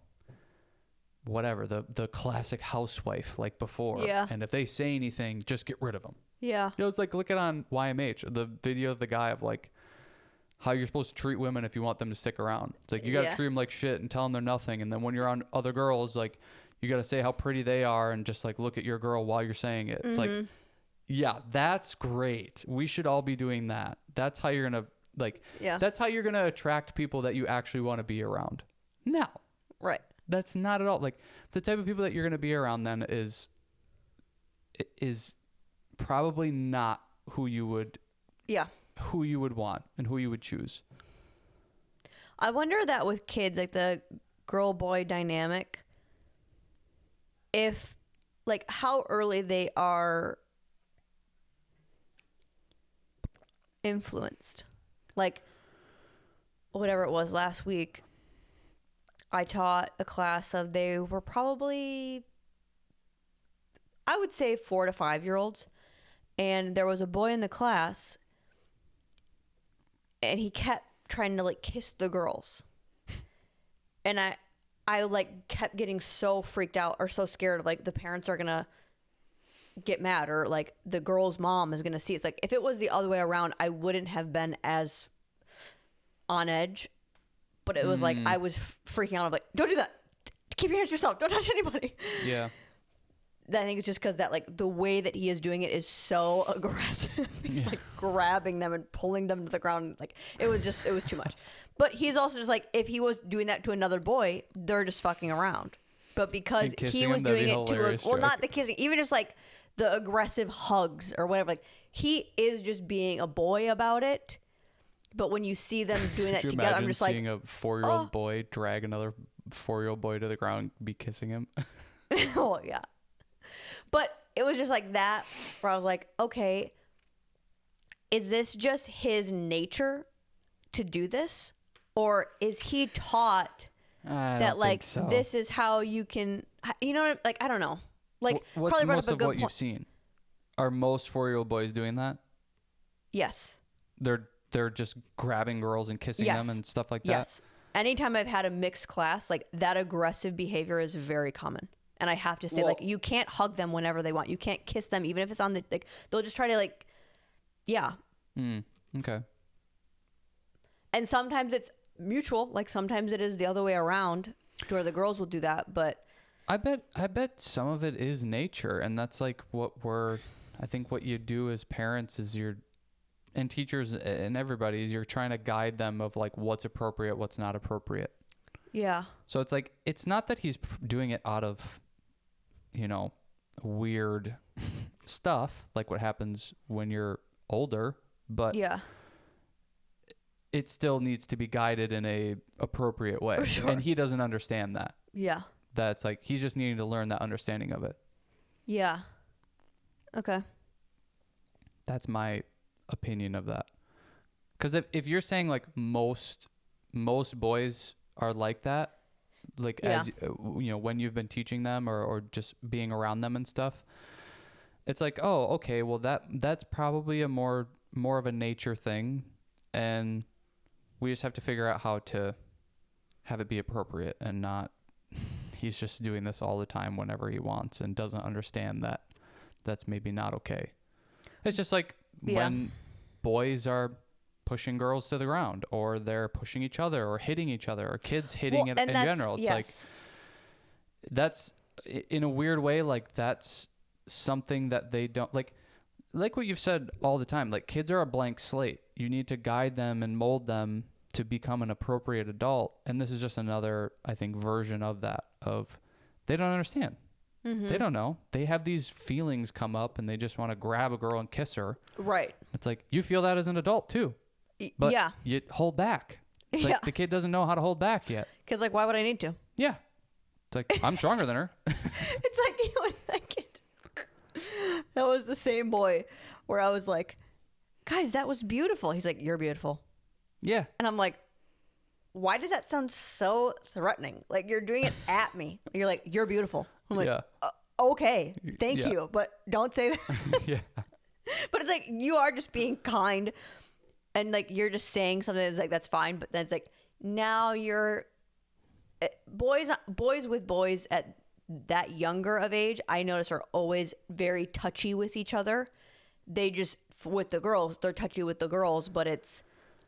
whatever, the classic housewife like before. Yeah. And if they say anything, just get rid of them. Yeah. You know, it's like, look at on YMH, the video of the guy of like how you're supposed to treat women if you want them to stick around. It's like, you got to treat them like shit and tell them they're nothing. And then when you're on other girls, like, you got to say how pretty they are and just like look at your girl while you're saying it. It's like, yeah, that's great. We should all be doing that. That's how you're going to like, that's how you're going to attract people that you actually want to be around. Now, right. That's not at all like the type of people that you're going to be around then is probably not who you would want and who you would choose. I wonder that with kids, like the girl boy dynamic, if like how early they are influenced. Like whatever it was last week, I taught a class of, they were probably, I would say 4 to 5 year olds. And there was a boy in the class and he kept trying to like kiss the girls. And I like kept getting so freaked out or so scared, like the parents are gonna get mad or like the girl's mom is gonna see. It's like, if it was the other way around, I wouldn't have been as on edge. But it was like, I was freaking out. I'm like, don't do that. Keep your hands to yourself. Don't touch anybody. Yeah. I think it's just because that like the way that he is doing it is so aggressive. He's like grabbing them and pulling them to the ground. Like it was too much. But he's also just like, if he was doing that to another boy, they're just fucking around. But because he was doing it to not the kissing, even just like the aggressive hugs or whatever. Like he is just being a boy about it. But when you see them doing that together, I'm just like, seeing a 4-year-old boy drag another 4-year-old boy to the ground, be kissing him. oh yeah. But it was just like that, where I was like, okay, is this just his nature to do this? Or is he taught I that don't like think so. this is how you can, you know, like I don't know. Like What's Carly brought most up a of good what you've point. seen? Are most 4-year-old boys doing that? Yes. They're just grabbing girls and kissing them and stuff like that. Yes. Anytime I've had a mixed class, like that aggressive behavior is very common. And I have to say, like, you can't hug them whenever they want. You can't kiss them, even if it's on the, like, they'll just try to, like, yeah. Okay. And sometimes it's mutual. Like, sometimes it is the other way around to where the girls will do that. But I bet some of it is nature. And that's like I think what you do as parents is and teachers and everybody is you're trying to guide them of like what's appropriate, what's not appropriate. yeah. So it's like, it's not that he's doing it out of, weird stuff like what happens when you're older, but Yeah. it still needs to be guided in a appropriate way. For sure. And he doesn't understand that. Yeah. That's like, he's just needing to learn that understanding of it. Yeah. Okay. That's my opinion of that. Because if you're saying like most boys are like that, like as when you've been teaching them or just being around them and stuff, it's like, oh, okay, well that's probably a more of a nature thing, and we just have to figure out how to have it be appropriate and not he's just doing this all the time whenever he wants and doesn't understand that that's maybe not okay. It's just like when boys are pushing girls to the ground, or they're pushing each other or hitting each other, or kids hitting it in general. It's like, that's in a weird way, like that's something that they don't like what you've said all the time, like kids are a blank slate. You need to guide them and mold them to become an appropriate adult. And this is just another, I think, version of that, of they don't understand. Mm-hmm. They don't know. They have these feelings come up and they just want to grab a girl and kiss her. Right. It's like, you feel that as an adult too. But you hold back. It's like the kid doesn't know how to hold back yet. Because, like, why would I need to? Yeah. It's like, I'm stronger than her. It's like, that kid. That was the same boy where I was like, guys, that was beautiful. He's like, you're beautiful. Yeah. And I'm like, why did that sound so threatening? Like, you're doing it at me. You're like, you're beautiful. I'm like, okay, thank you. But don't say that. Yeah. But it's like, you are just being kind. And like, you're just saying something that's like, that's fine. But then it's like, now you're boys with boys at that younger of age, I notice, are always very touchy with each other. They just, with the girls, they're touchy with the girls, but it's,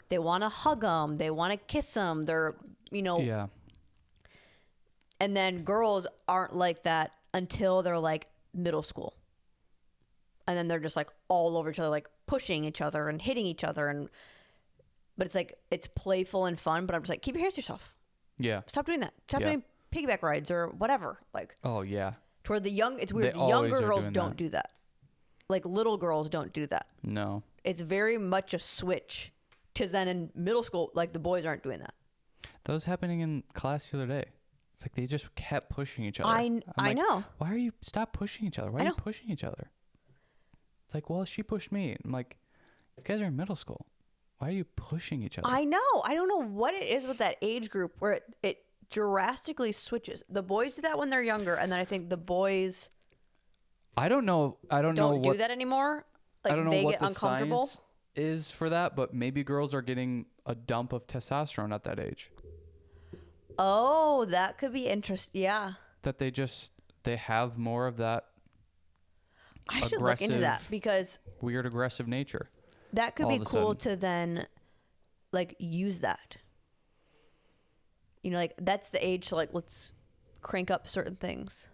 they want to hug them. They want to kiss them. They're, Yeah. And then girls aren't like that until they're like middle school. And then they're just like all over each other, like pushing each other and hitting each other. But it's like, it's playful and fun, but I'm just like, keep your hands to yourself. Yeah. Stop doing that. Stop doing piggyback rides or whatever. Like, oh yeah. Toward the young, it's weird. They The younger always are girls doing don't that. do that. Like, little girls don't do that. No. It's very much a switch. Because then in middle school, like, the boys aren't doing that. That was happening in class the other day. It's like they just kept pushing each other. I know. Why are you stop pushing each other? Why are you pushing each other? It's like, well, she pushed me. I'm like, you guys are in middle school. Why are you pushing each other? I know. I don't know what it is with that age group where it drastically switches. The boys do that when they're younger, and then I think the boys I don't know don't what do that anymore. Like, I don't know they what get the uncomfortable. science is for that, but maybe girls are getting a dump of testosterone at that age. Oh, that could be interesting. Yeah. That they have more of that I should look into that, because weird aggressive nature. that could all be of a cool sudden. to then like use that. Like, that's the age to like, let's crank up certain things.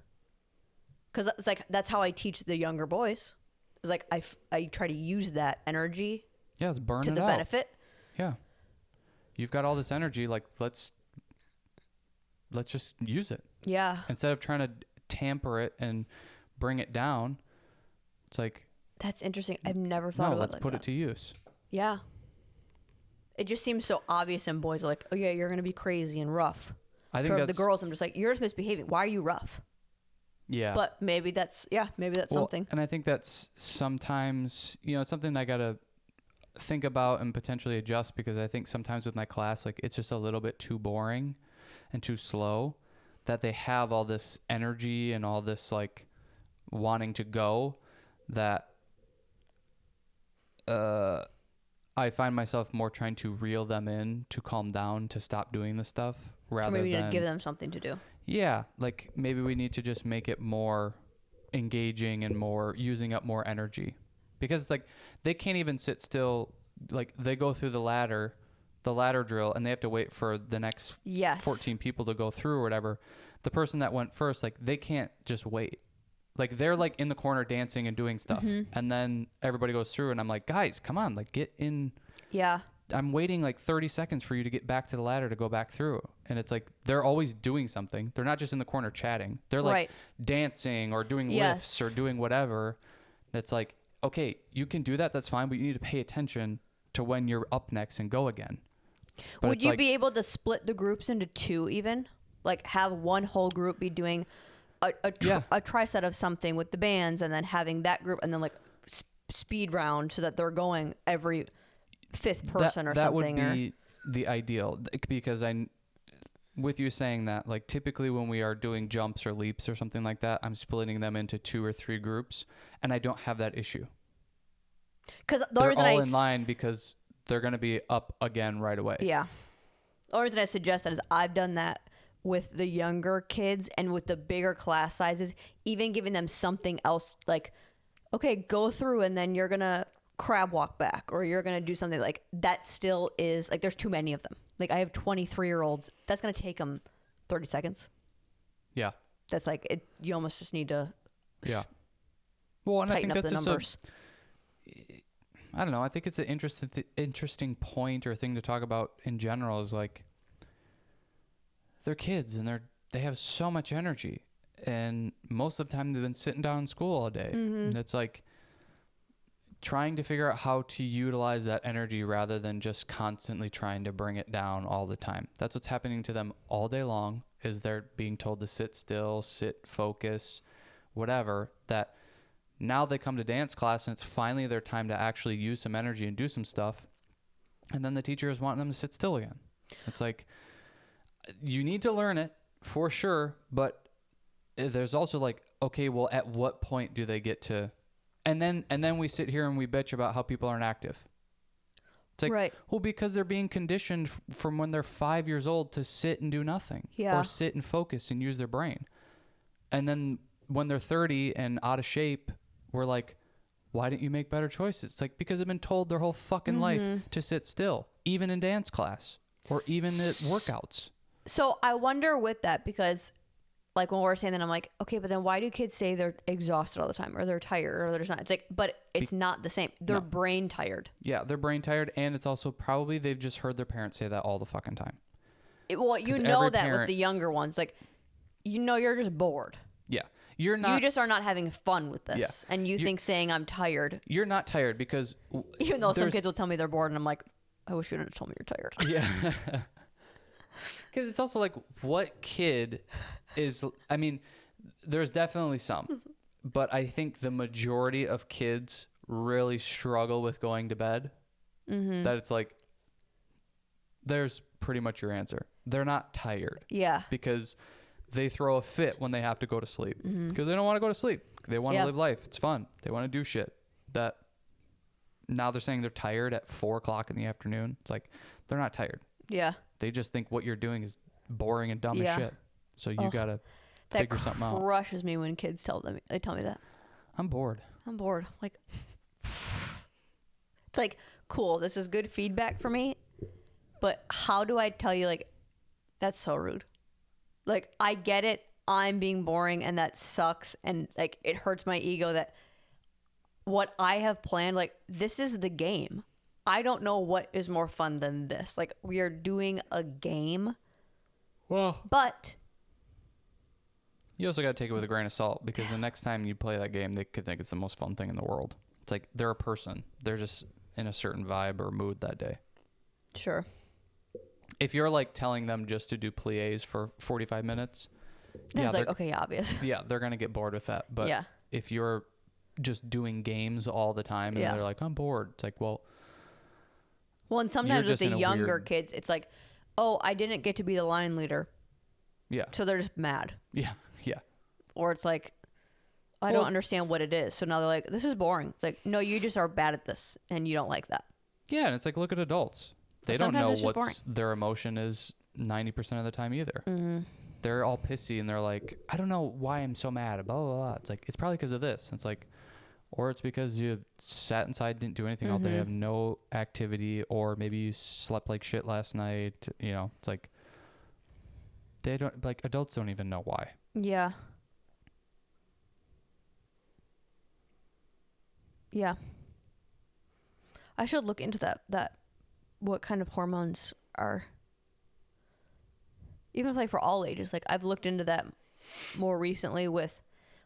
Because it's like, that's how I teach the younger boys. It's like, I try to use that energy Yeah, it's burn to it the out. benefit. Yeah. You've got all this energy, like let's just use it. Yeah. Instead of trying to tamper it and bring it down, it's like, That's interesting. I've never thought no, of it let's like put that. it to use. Yeah. It just seems so obvious, and boys are like, oh yeah, you're going to be crazy and rough. I think For that's the girls, I'm just like, you're just misbehaving. Why are you rough? yeah. But maybe that's Well, something. And I think that's sometimes, something I got to think about and potentially adjust, because I think sometimes with my class, like it's just a little bit too boring and too slow, that they have all this energy and all this like wanting to go, that I find myself more trying to reel them in to calm down, to stop doing the stuff, rather or maybe than to give them something to do. Yeah, like maybe we need to just make it more engaging and more using up more energy, because it's like they can't even sit still. Like they go through the ladder drill, and they have to wait for the next 14 people to go through or whatever. The person that went first, like they can't just wait. Like they're like in the corner dancing and doing stuff, and then everybody goes through, and I'm like, guys, come on, like get in. Yeah. I'm waiting like 30 seconds for you to get back to the ladder to go back through. And it's like, they're always doing something. They're not just in the corner chatting. They're like dancing or doing lifts or doing whatever. It's like, okay, you can do that. That's fine. But you need to pay attention to when you're up next and go again. But would you be able to split the groups into two even? Like have one whole group be doing a tri-set of something with the bands, and then having that group, and then like speed round, so that they're going every fifth person or something. That would be the ideal, because with you saying that, like typically when we are doing jumps or leaps or something like that, I'm splitting them into 2 or 3 groups, and I don't have that issue. Because they're all in line, because they're going to be up again right away. Yeah. The only reason I suggest that is I've done that with the younger kids, and with the bigger class sizes, even giving them something else, like, okay, go through, and then you're going to crab walk back, or you're going to do something like that. Still is like, there's too many of them. Like I have 23-year-olds. That's going to take them 30 seconds. Yeah. That's like it. You almost just need to well, and I tighten think up that's the just numbers. I don't know. I think it's an interesting point or thing to talk about in general, is like they're kids, and they have so much energy, and most of the time they've been sitting down in school all day. And it's like trying to figure out how to utilize that energy rather than just constantly trying to bring it down all the time. That's what's happening to them all day long, is they're being told to sit still, focus, whatever. That now they come to dance class, and it's finally their time to actually use some energy and do some stuff. And then the teacher is wanting them to sit still again. It's like, you need to learn it for sure, but there's also like, okay, well, at what point do they get to... And then we sit here and we bitch about how people aren't active. It's like, well, because they're being conditioned from when they're 5 years old to sit and do nothing. Or sit and focus and use their brain. And then when they're 30 and out of shape, we're like, why didn't you make better choices? It's like, because they've been told their whole fucking life to sit still, even in dance class or even at workouts. So I wonder with that, because like when we're saying that, I'm like, okay, but then why do kids say they're exhausted all the time, or they're tired, or they're just not? It's like, but it's not the same. They're brain tired. Yeah, they're brain tired, and it's also probably they've just heard their parents say that all the fucking time. Well, you know that with the younger ones, like, you're just bored. Yeah, you're not. You just are not having fun with this, and you think saying I'm tired. You're not tired, because even though some kids will tell me they're bored, and I'm like, I wish you didn't tell me you're tired. Yeah. Because it's also like, what kid is... I mean, there's definitely some. But I think the majority of kids really struggle with going to bed. That it's like, there's pretty much your answer. They're not tired. Yeah. Because they throw a fit when they have to go to sleep. Because they don't want to go to sleep. They want to live life. It's fun. They want to do shit. That now they're saying they're tired at 4 o'clock in the afternoon. It's like, they're not tired. Yeah. They just think what you're doing is boring and dumb as shit. So you got to figure something out. That crushes me when kids tell me that. I'm bored. Like, it's like, cool, this is good feedback for me, but how do I tell you, like, that's so rude? Like, I get it. I'm being boring, and that sucks. And like, it hurts my ego that what I have planned, like, this is the game. I don't know what is more fun than this. Like, we are doing a game. Well, but you also got to take it with a grain of salt, because the next time you play that game, they could think it's the most fun thing in the world. It's like, they're a person. They're just in a certain vibe or mood that day. Sure. If you're like telling them just to do pliés for 45 minutes, it's like, okay, obvious. Yeah, they're going to get bored with that. But if you're just doing games all the time and they're like, I'm bored. It's like, well, Well, and sometimes with just in the a younger weird- kids, it's like, oh, I didn't get to be the line leader. Yeah. So they're just mad. Yeah. Yeah. Or it's like, I don't understand what it is. So now they're like, this is boring. It's like, no, you just are bad at this and you don't like that. Yeah. And it's like, look at adults. They But don't know sometimes it's just what their emotion is 90% of the time either. Mm-hmm. They're all pissy and they're like, I don't know why I'm so mad. Blah, blah, blah. It's like, it's probably because of this. And it's like, or it's because you sat inside, didn't do anything all day, have no activity, or maybe you slept like shit last night. You know, it's like, they don't, like, adults don't even know why. Yeah. Yeah. I should look into that what kind of hormones are, even if like for all ages. Like I've looked into that more recently with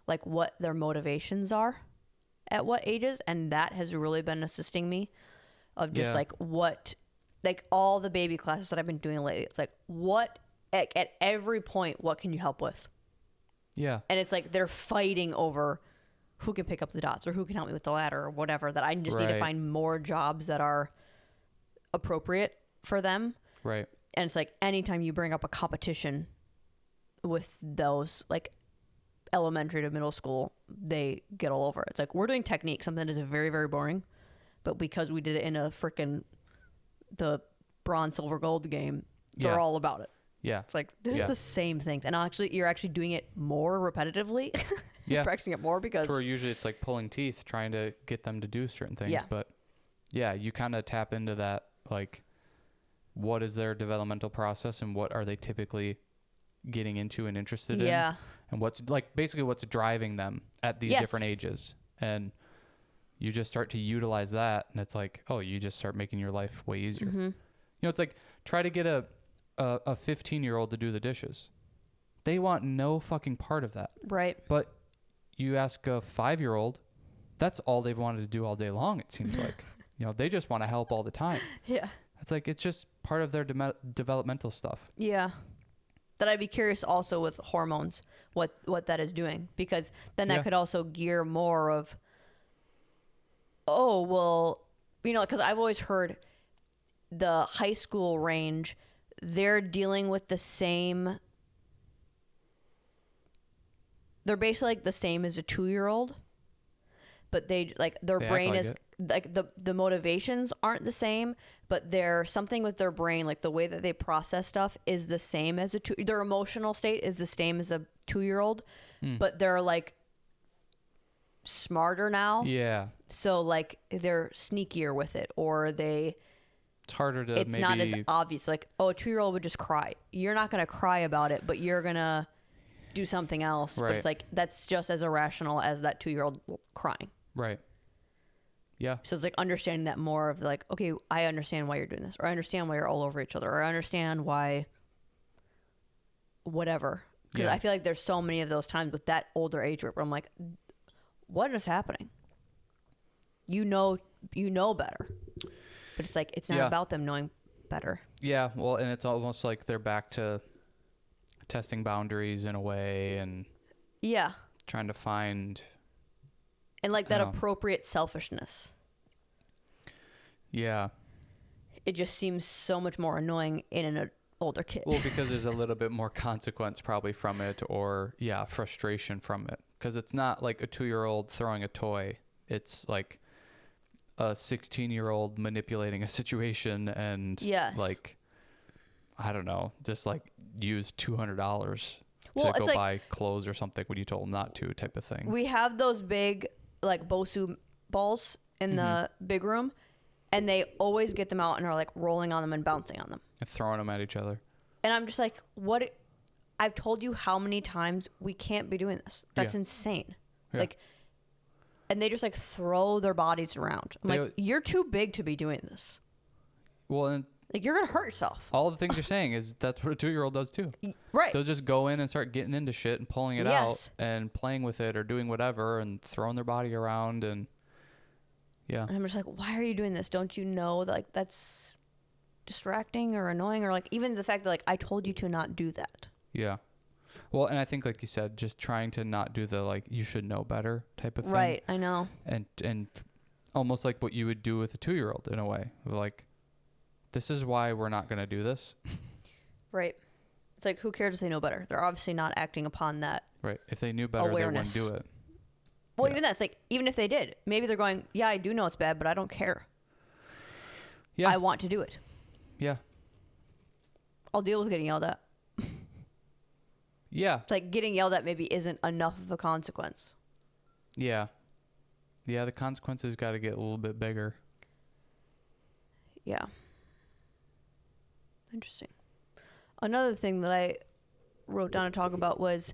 like what their motivations are at what ages, and that has really been assisting me of just like what, like all the baby classes that I've been doing lately. It's like what at every point, what can you help with? Yeah. And it's like they're fighting over who can pick up the dots or who can help me with the ladder or whatever, that I just need to find more jobs that are appropriate for them. Right. And it's like anytime you bring up a competition with those, like elementary to middle school, they get all over it. It's like we're doing technique, something that is very, very boring. But because we did it in a freaking the bronze, silver, gold game, they're all about it. Yeah. It's like, this is the same thing. And you're actually doing it more repetitively. Yeah. Practicing it more because... Or usually it's like pulling teeth, trying to get them to do certain things. Yeah. But yeah, you kind of tap into that, like, what is their developmental process and what are they typically getting into and interested in? Yeah. And what's, like, basically what's driving them at these different ages. And you just start to utilize that. And it's like, oh, you just start making your life way easier. Mm-hmm. You know, it's like, try to get a 15-year-old to do the dishes. They want no fucking part of that. Right. But you ask a 5-year-old, that's all they've wanted to do all day long, it seems like. You know, they just want to help all the time. Yeah. It's like, it's just part of their developmental stuff. Yeah. That I'd be curious also with hormones, what that is doing. Because then that could also gear more of, oh, well, you know, because I've always heard the high school range, they're dealing with the same... They're basically like the same as a 2-year-old, but they like their brain is like the motivations aren't the same, but there's something with their brain, like the way that they process stuff is the same as their emotional state is the same as a 2-year-old, but they're like smarter now. Yeah. So like they're sneakier with it, or it's harder to maybe... not as obvious. Like, oh, a 2-year-old would just cry. You're not going to cry about it, but you're going to do something else. Right. But it's like that's just as irrational as that 2-year-old crying. Right. Yeah. So it's like understanding that more of like, okay, I understand why you're doing this, or I understand why you're all over each other, or I understand why whatever. Because I feel like there's so many of those times with that older age group where I'm like, what is happening? You know better. But it's like, it's not about them knowing better. Yeah. Well, and it's almost like they're back to testing boundaries in a way and trying to find... And like that appropriate selfishness. Yeah. It just seems so much more annoying in an older kid. Well, because there's a little bit more consequence probably from it, or frustration from it. Because it's not like a 2-year-old throwing a toy. It's like a 16-year-old manipulating a situation and like, I don't know, just like use $200 to go buy clothes or something when you told them not to, type of thing. We have those big like Bosu balls in the big room, and they always get them out and are like rolling on them and bouncing on them and throwing them at each other. And I'm just like, what? I've told you how many times we can't be doing this. That's insane. Like, and they just like throw their bodies around. I'm like, you're too big to be doing this. Well, and like you're gonna hurt yourself. all the things you're saying is that's what a 2-year-old does too. Right. They'll just go in and start getting into shit and pulling it out and playing with it or doing whatever and throwing their body around and and I'm just like, why are you doing this? Don't you know that like that's distracting or annoying, or like even the fact that like I told you to not do that. Yeah. Well, and I think like you said, just trying to not do the like you should know better type of thing. Right. I know. And almost like what you would do with a 2-year-old in a way, like this is why we're not going to do this. Right. It's like, who cares if they know better? They're obviously not acting upon that. Right. If they knew better, Awareness. they wouldn't do it. Well, even that's like, even if they did, maybe they're going, yeah, I do know it's bad, but I don't care. Yeah. I want to do it. Yeah. I'll deal with getting yelled at. Yeah. It's like getting yelled at maybe isn't enough of a consequence. Yeah. Yeah, the consequences got to get a little bit bigger. Yeah. Interesting. Another thing that I wrote down to talk about was,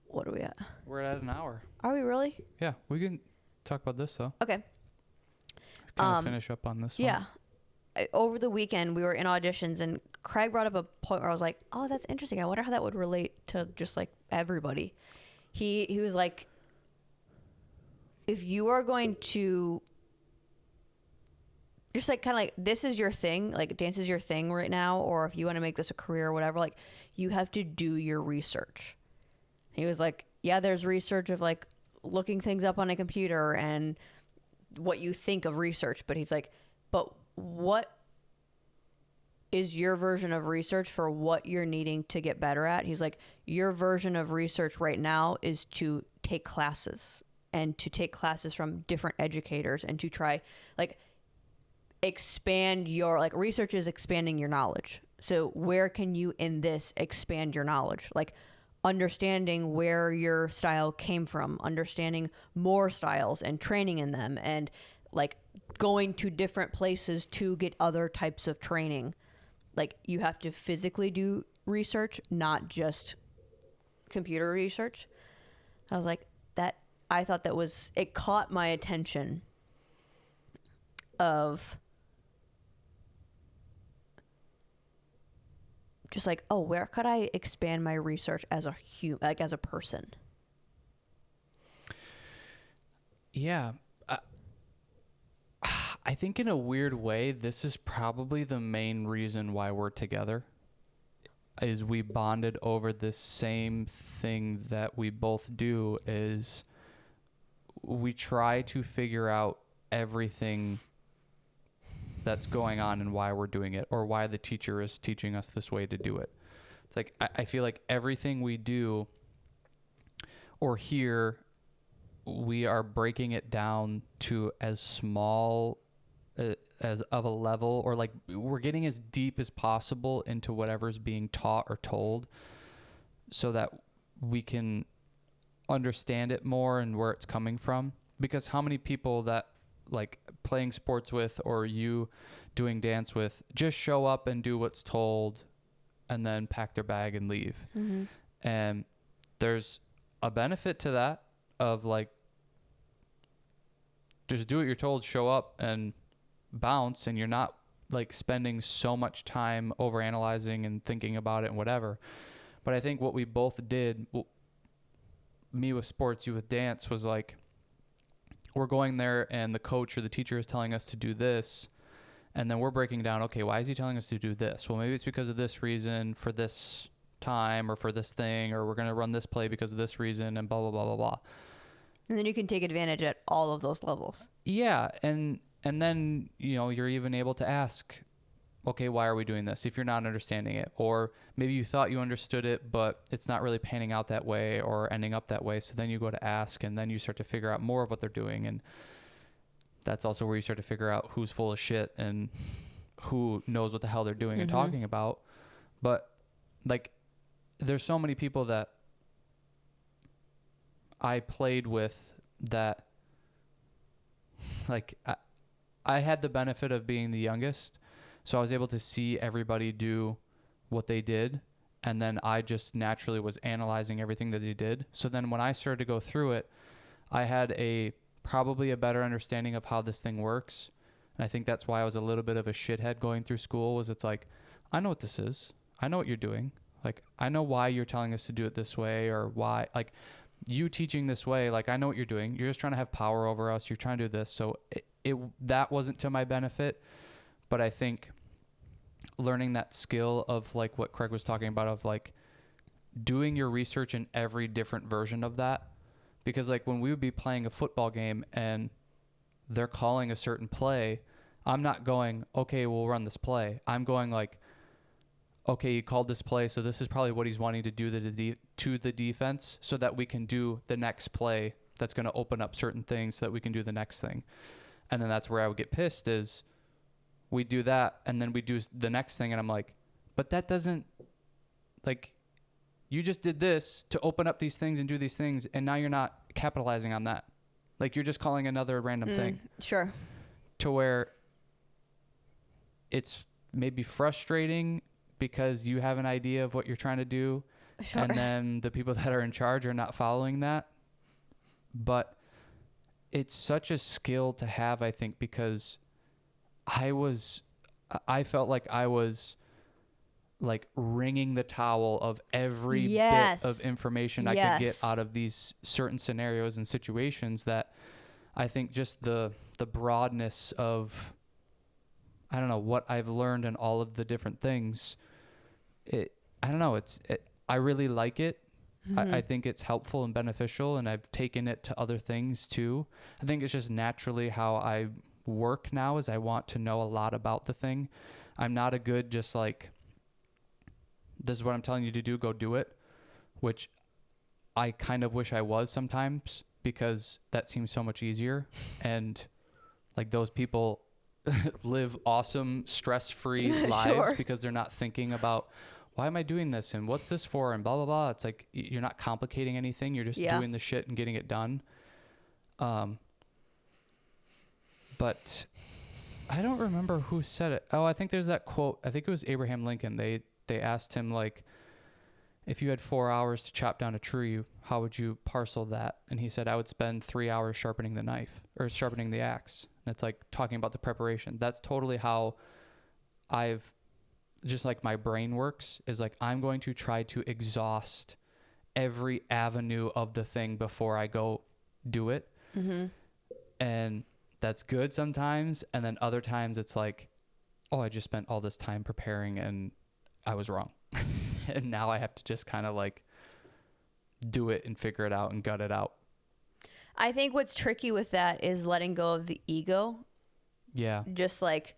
what are we at? We're at an hour. Are we really? Yeah, we can talk about this though. Okay. Kind of finish up on this one. Yeah. Over the weekend, we were in auditions, and Craig brought up a point where I was like, oh, that's interesting. I wonder how that would relate to just like everybody. He was like, if you are going to just like kind of like, this is your thing, like dance is your thing right now, or if you want to make this a career or whatever, like you have to do your research. He was like, yeah, there's research of like looking things up on a computer and what you think of research. But he's like, but what is your version of research for what you're needing to get better at? He's like, your version of research right now is to take classes and to take classes from different educators and to try like expand your, like research is expanding your knowledge. So where can you in this expand your knowledge? Like understanding where your style came from, understanding more styles and training in them, and like going to different places to get other types of training. Like you have to physically do research, not just computer research. I was like, that, I thought that was, it caught my attention of just like, oh, where could I expand my research as a like as a person? Yeah. I think in a weird way, this is probably the main reason why we're together, is we bonded over this same thing that we both do, is we try to figure out everything that's going on and why we're doing it, or why the teacher is teaching us this way to do it. It's like, I feel like everything we do or hear, we are breaking it down to as small as of a level, or like we're getting as deep as possible into whatever's being taught or told, so that we can understand it more and where it's coming from. Because how many people that like playing sports with, or you doing dance with, just show up and do what's told and then pack their bag and leave. Mm-hmm. And there's a benefit to that, of like, just do what you're told, show up and bounce, and you're not like spending so much time overanalyzing and thinking about it and whatever. But I think what we both did, me with sports, you with dance, was like, we're going there and the coach or the teacher is telling us to do this, and then we're breaking down, okay, why is he telling us to do this? Well, maybe it's because of this reason for this time, or for this thing, or we're going to run this play because of this reason, and blah, blah, blah, blah, blah. And then you can take advantage at all of those levels. Yeah. And then, you know, you're even able to ask, okay, why are we doing this? If you're not understanding it, or maybe you thought you understood it, but it's not really panning out that way or ending up that way. So then you go to ask, and then you start to figure out more of what they're doing. And that's also where you start to figure out who's full of shit and who knows what the hell they're doing mm-hmm. and talking about. But like, there's so many people that I played with that, like, I had the benefit of being the youngest, so I was able to see everybody do what they did, and then I just naturally was analyzing everything that they did. So then when I started to go through it, I had probably a better understanding of how this thing works. And I think that's why I was a little bit of a shithead going through school, was it's like, I know what this is. I know what you're doing. Like, I know why you're telling us to do it this way, or why, like, you teaching this way, like, I know what you're doing. You're just trying to have power over us. You're trying to do this. So that wasn't to my benefit. But I think learning that skill of like what Craig was talking about, of like doing your research in every different version of that. Because like when we would be playing a football game and they're calling a certain play, I'm not going, okay, we'll run this play. I'm going like, okay, he called this play, so this is probably what he's wanting to do to the defense so that we can do the next play that's going to open up certain things so that we can do the next thing. And then that's where I would get pissed is we do that and then we do the next thing and I'm like, but that doesn't, like, you just did this to open up these things and do these things and now you're not capitalizing on that. Like, you're just calling another random thing. Sure. To where it's maybe frustrating because you have an idea of what you're trying to do. Sure. And then the people that are in charge are not following that. But it's such a skill to have, I think, because I felt like I was like wringing the towel of every bit of information I could get out of these certain scenarios and situations that I think just the broadness of, I don't know, what I've learned and all of the different things, I don't know, I really like it. Mm-hmm. I think it's helpful and beneficial, and I've taken it to other things too. I think it's just naturally how I work now is I want to know a lot about the thing. I'm not a good just like, this is what I'm telling you to do, go do it, which I kind of wish I was sometimes because that seems so much easier. And like those people live awesome, stress-free lives because they're not thinking about, why am I doing this and what's this for and blah, blah, blah. It's like you're not complicating anything. You're just doing the shit and getting it done. But I don't remember who said it. Oh, I think there's that quote. I think it was Abraham Lincoln. They asked him, like, if you had 4 hours to chop down a tree, how would you parcel that? And he said, I would spend 3 hours sharpening the knife or sharpening the axe. And it's like talking about the preparation. That's totally how I've just like my brain works is like, I'm going to try to exhaust every avenue of the thing before I go do it. Mm-hmm. And that's good sometimes. And then other times it's like, oh, I just spent all this time preparing and I was wrong. And now I have to just kind of like do it and figure it out and gut it out. I think what's tricky with that is letting go of the ego. Yeah. Just like,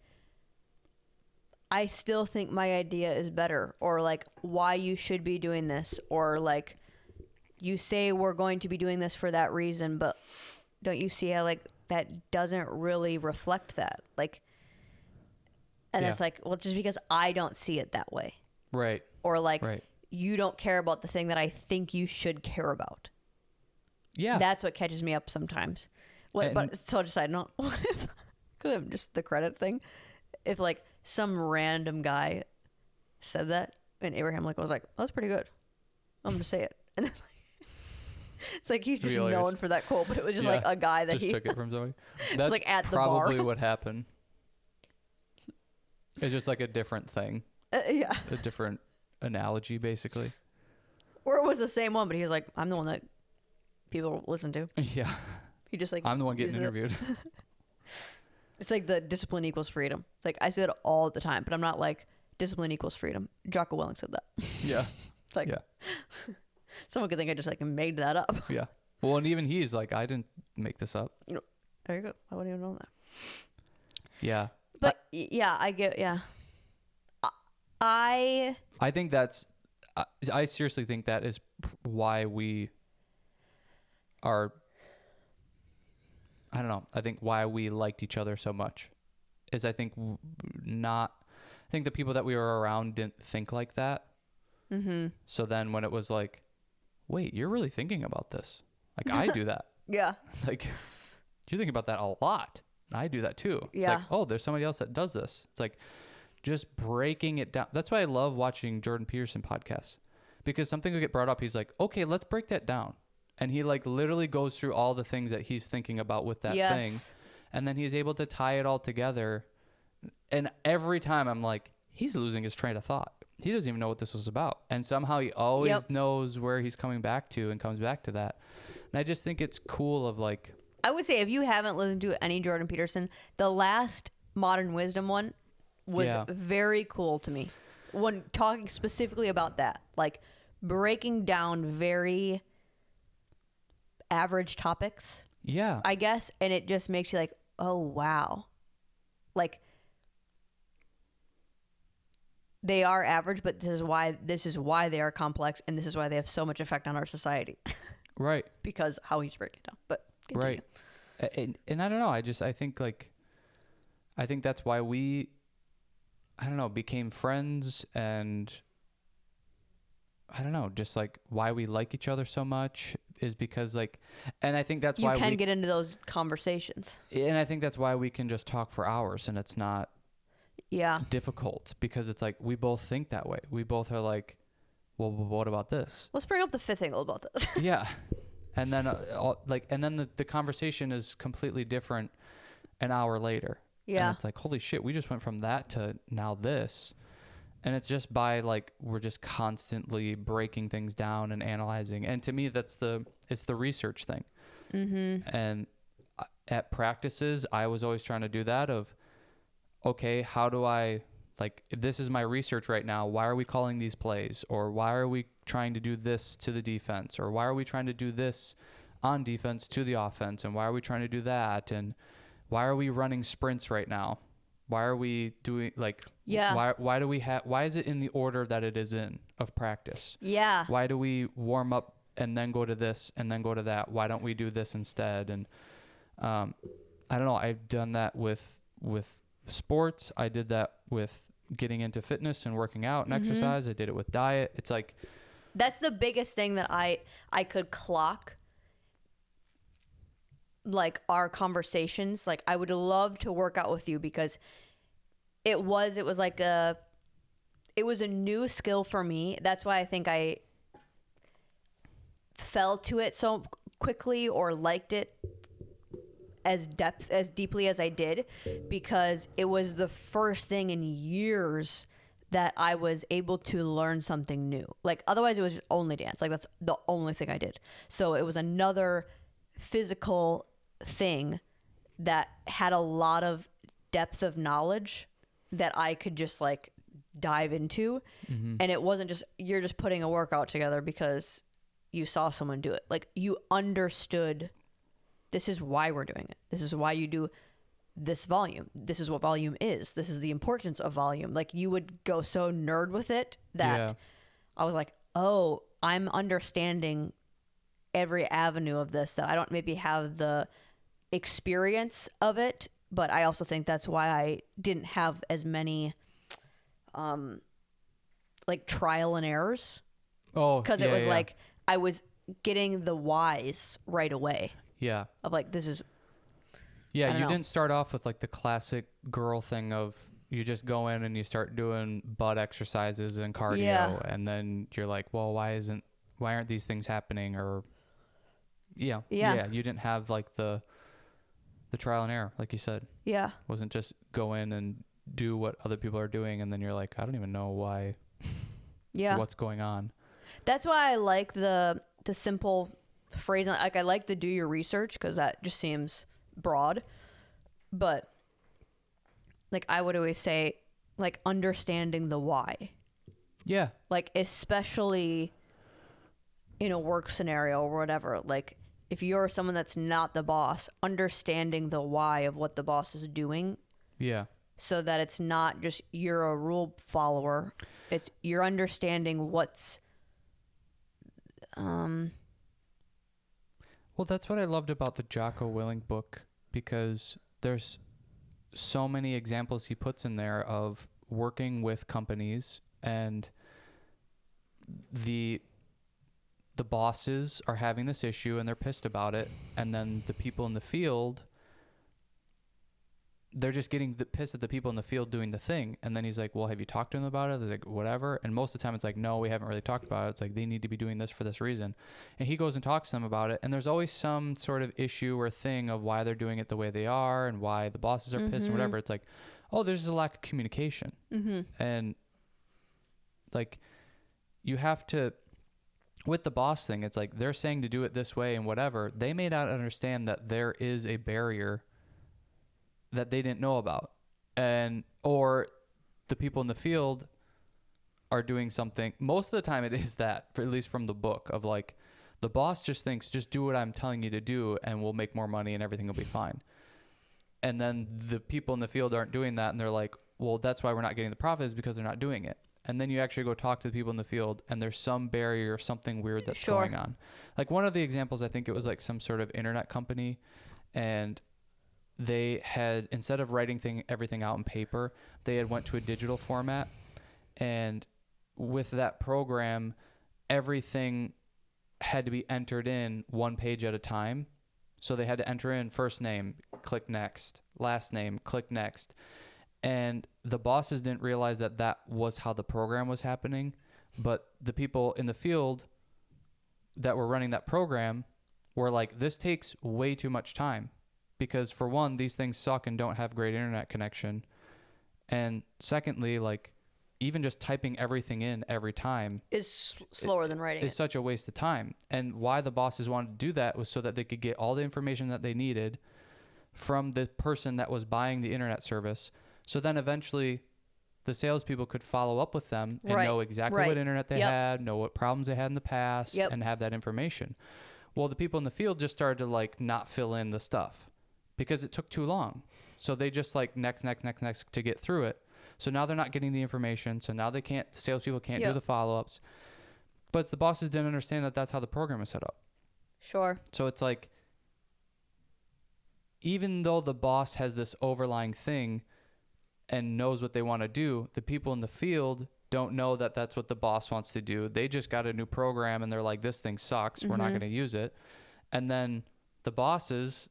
I still think my idea is better, or like why you should be doing this, or like you say we're going to be doing this for that reason, but don't you see how like that doesn't really reflect that? Like, and it's like, well, just because I don't see it that way. Right. Or like, you don't care about the thing that I think you should care about. Yeah. That's what catches me up sometimes. But so just I don't, what if, cause I'm just the credit thing. If like some random guy said that and Abraham Lincoln was like, oh, that's pretty good, I'm going to say it. And then it's like he's just known for that quote, but it was just like a guy that just took it from somebody. That's like at the probably bar. What happened. It's just like a different thing. Yeah. A different analogy, basically. Or it was the same one, but he was like, I'm the one that people listen to. Yeah. He just like, I'm the one getting interviewed. It's like the discipline equals freedom. Like I say that all the time, but I'm not like discipline equals freedom. Jocko Willink said that. Yeah. Like, someone could think I just like made that up. Yeah. Well, and even he's like, I didn't make this up. There you go. I wouldn't even know that. Yeah. But I get, I think that's, I seriously think that is why we are, I don't know. I think why we liked each other so much is I think the people that we were around didn't think like that. Mm-hmm. So then when it was like, wait, you're really thinking about this. Like I do that. Yeah. It's like, you're thinking about that a lot. I do that too. Yeah. It's like, oh, there's somebody else that does this. It's like just breaking it down. That's why I love watching Jordan Peterson podcasts, because something will get brought up. He's like, okay, let's break that down. And he like literally goes through all the things that he's thinking about with that thing. And then he's able to tie it all together. And every time I'm like, he's losing his train of thought. He doesn't even know what this was about. And somehow he always knows where he's coming back to and comes back to that. And I just think it's cool of like, I would say if you haven't listened to any Jordan Peterson, the last Modern Wisdom one was very cool to me. When talking specifically about that, like breaking down very average topics. Yeah. I guess. And it just makes you like, oh, wow. like they are average, but this is why they are complex, and this is why they have so much effect on our society. Right. Because how he's breaking it down. But continue. Right. And I don't know. I think that's why we, I don't know, became friends, and I don't know, just like why we like each other so much is because like, and I think that's why you can get into those conversations. And I think that's why we can just talk for hours and it's not difficult, because it's like we both think that way. We both are like, well, what about this? Let's bring up the fifth angle about this. Yeah. And then the conversation is completely different an hour later. Yeah. And it's like, holy shit, we just went from that to now this. And it's just by like, we're just constantly breaking things down and analyzing. And to me, it's the research thing. Mm-hmm. And at practices, I was always trying to do that of, okay, how do I, like, this is my research right now. Why are we calling these plays? Or why are we trying to do this to the defense? Or why are we trying to do this on defense to the offense? And why are we trying to do that? And why are we running sprints right now? Why are we doing like, why do we have, why is it in the order that it is in of practice? Yeah. Why do we warm up and then go to this and then go to that? Why don't we do this instead? And, I don't know. I've done that with sports. I did that with getting into fitness and working out and exercise. I did it with diet. It's like, that's the biggest thing that I could clock, like our conversations. Like I would love to work out with you because it was like a new skill for me. That's why I think I fell to it so quickly or liked it as deeply as I did, because it was the first thing in years that I was able to learn something new. Like otherwise it was just only dance. Like that's the only thing I did. So it was another physical thing that had a lot of depth of knowledge that I could just like dive into. Mm-hmm. And it wasn't just, you're just putting a workout together because you saw someone do it. Like you understood, this is why we're doing it. This is why you do this volume. This is what volume is. This is the importance of volume. Like you would go so nerd with it that I was like, oh, I'm understanding every avenue of this, that I don't maybe have the experience of it, but I also think that's why I didn't have as many like trial and errors. Oh, because it was like I was getting the whys right away. Yeah. Of like, this is. Yeah, you didn't start off with like the classic girl thing of you just go in and you start doing butt exercises and cardio, and then you're like, well, why aren't these things happening? Or you didn't have like the trial and error, like you said. Yeah. It wasn't just go in and do what other people are doing, and then you're like, I don't even know why. What's going on. That's why I like the simple phrase. Like I like the do your research, because that just seems broad, but like I would always say, like understanding the why. Yeah. Like especially in a work scenario or whatever, like if you're someone that's not the boss, understanding the why of what the boss is doing. Yeah. So that it's not just you're a rule follower. It's you're understanding what's Well, that's what I loved about the Jocko Willink book, because there's so many examples he puts in there of working with companies, and the bosses are having this issue and they're pissed about it, and then the people in the field, they're just getting pissed at the people in the field doing the thing. And then he's like, well, have you talked to them about it? They're like, whatever. And most of the time it's like, no, we haven't really talked about it. It's like, they need to be doing this for this reason. And he goes and talks to them about it. And there's always some sort of issue or thing of why they're doing it the way they are and why the bosses are pissed and whatever. It's like, oh, there's a lack of communication. And like, you have to, with the boss thing, it's like, they're saying to do it this way and whatever. They may not understand that there is a barrier that they didn't know about, or the people in the field are doing something. Most of the time it is that, at least from the book, of like, the boss just thinks, just do what I'm telling you to do and we'll make more money and everything will be fine. And then the people in the field aren't doing that. And they're like, well, that's why we're not getting the profit, is because they're not doing it. And then you actually go talk to the people in the field and there's some barrier or something weird that's going on. Like one of the examples, I think it was like some sort of internet company, and they had, instead of writing everything out in paper, they had went to a digital format. And with that program, everything had to be entered in one page at a time. So they had to enter in first name, click next, last name, click next. And the bosses didn't realize that that was how the program was happening. But the people in the field that were running that program were like, this takes way too much time. Because for one, these things suck and don't have great internet connection. And secondly, like, even just typing everything in every time is slower than writing. It's such a waste of time. And why the bosses wanted to do that was so that they could get all the information that they needed from the person that was buying the internet service. So then eventually the salespeople could follow up with them and know exactly what internet they had, know what problems they had in the past, and have that information. Well, the people in the field just started to like not fill in the stuff because it took too long. So they just like next to get through it. So now they're not getting the information. So now the salespeople can't do the follow-ups. But the bosses didn't understand that that's how the program was set up. Sure. So it's like, even though the boss has this overlying thing and knows what they want to do, the people in the field don't know that that's what the boss wants to do. They just got a new program and they're like, this thing sucks. We're not going to use it. And then the bosses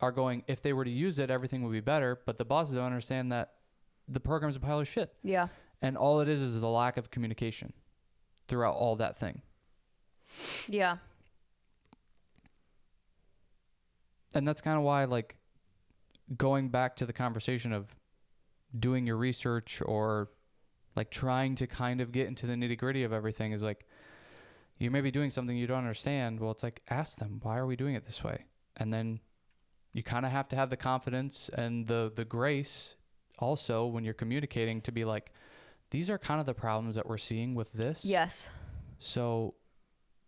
are going, if they were to use it, everything would be better. But the bosses don't understand that the program's a pile of shit. Yeah. And all it is a lack of communication throughout all that thing. Yeah. And that's kind of why, like, going back to the conversation of doing your research or like trying to kind of get into the nitty gritty of everything is like, you may be doing something you don't understand. Well, it's like, ask them, why are we doing it this way? And then you kind of have to have the confidence and the grace also when you're communicating to be like, these are kind of the problems that we're seeing with this. Yes. So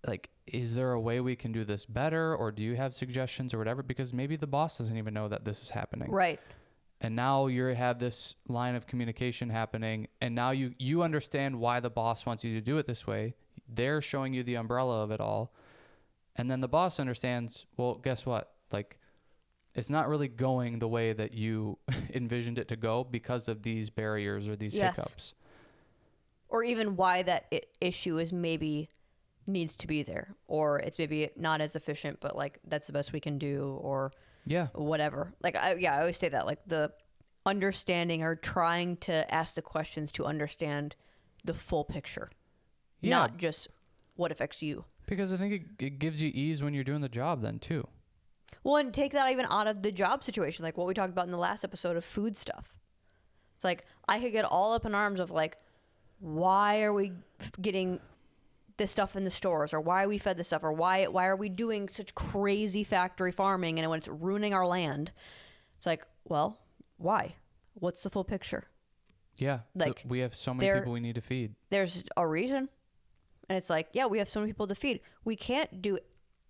like, is there a way we can do this better, or do you have suggestions or whatever? Because maybe the boss doesn't even know that this is happening. Right. And now you have this line of communication happening, and now you understand why the boss wants you to do it this way. They're showing you the umbrella of it all. And then the boss understands, well, guess what? Like, it's not really going the way that you envisioned it to go because of these barriers or these hiccups. Or even why that issue is maybe needs to be there, or it's maybe not as efficient, but like that's the best we can do, or whatever. Like I always say that, like the understanding or trying to ask the questions to understand the full picture, not just what affects you. Because I think it gives you ease when you're doing the job then too. Well, and take that even out of the job situation, like what we talked about in the last episode of food stuff. It's like I could get all up in arms of like, why are we getting this stuff in the stores, or why are we fed this stuff, or why are we doing such crazy factory farming and when it's ruining our land? It's like, well, why? What's the full picture? Yeah. Like, so we have so many people we need to feed. There's a reason. And it's like, yeah, we have so many people to feed. We can't do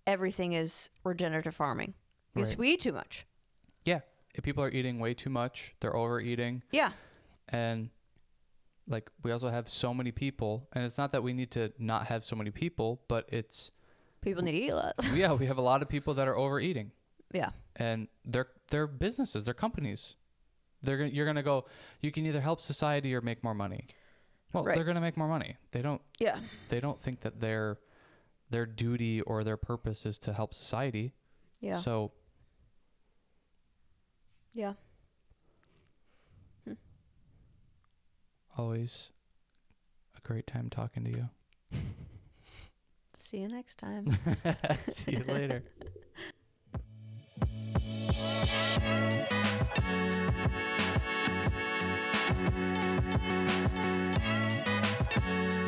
everything as regenerative farming because we eat too much. Yeah. If people are eating way too much, they're overeating. Yeah. And like, we also have so many people, and it's not that we need to not have so many people, but it's people need to eat a lot. Yeah, we have a lot of people that are overeating. Yeah. And they're businesses, they're companies. You're gonna go, you can either help society or make more money. Well, they're gonna make more money. They don't think that their duty or their purpose is to help society. Yeah. So yeah. Always a great time talking to you. See you next time. See you later.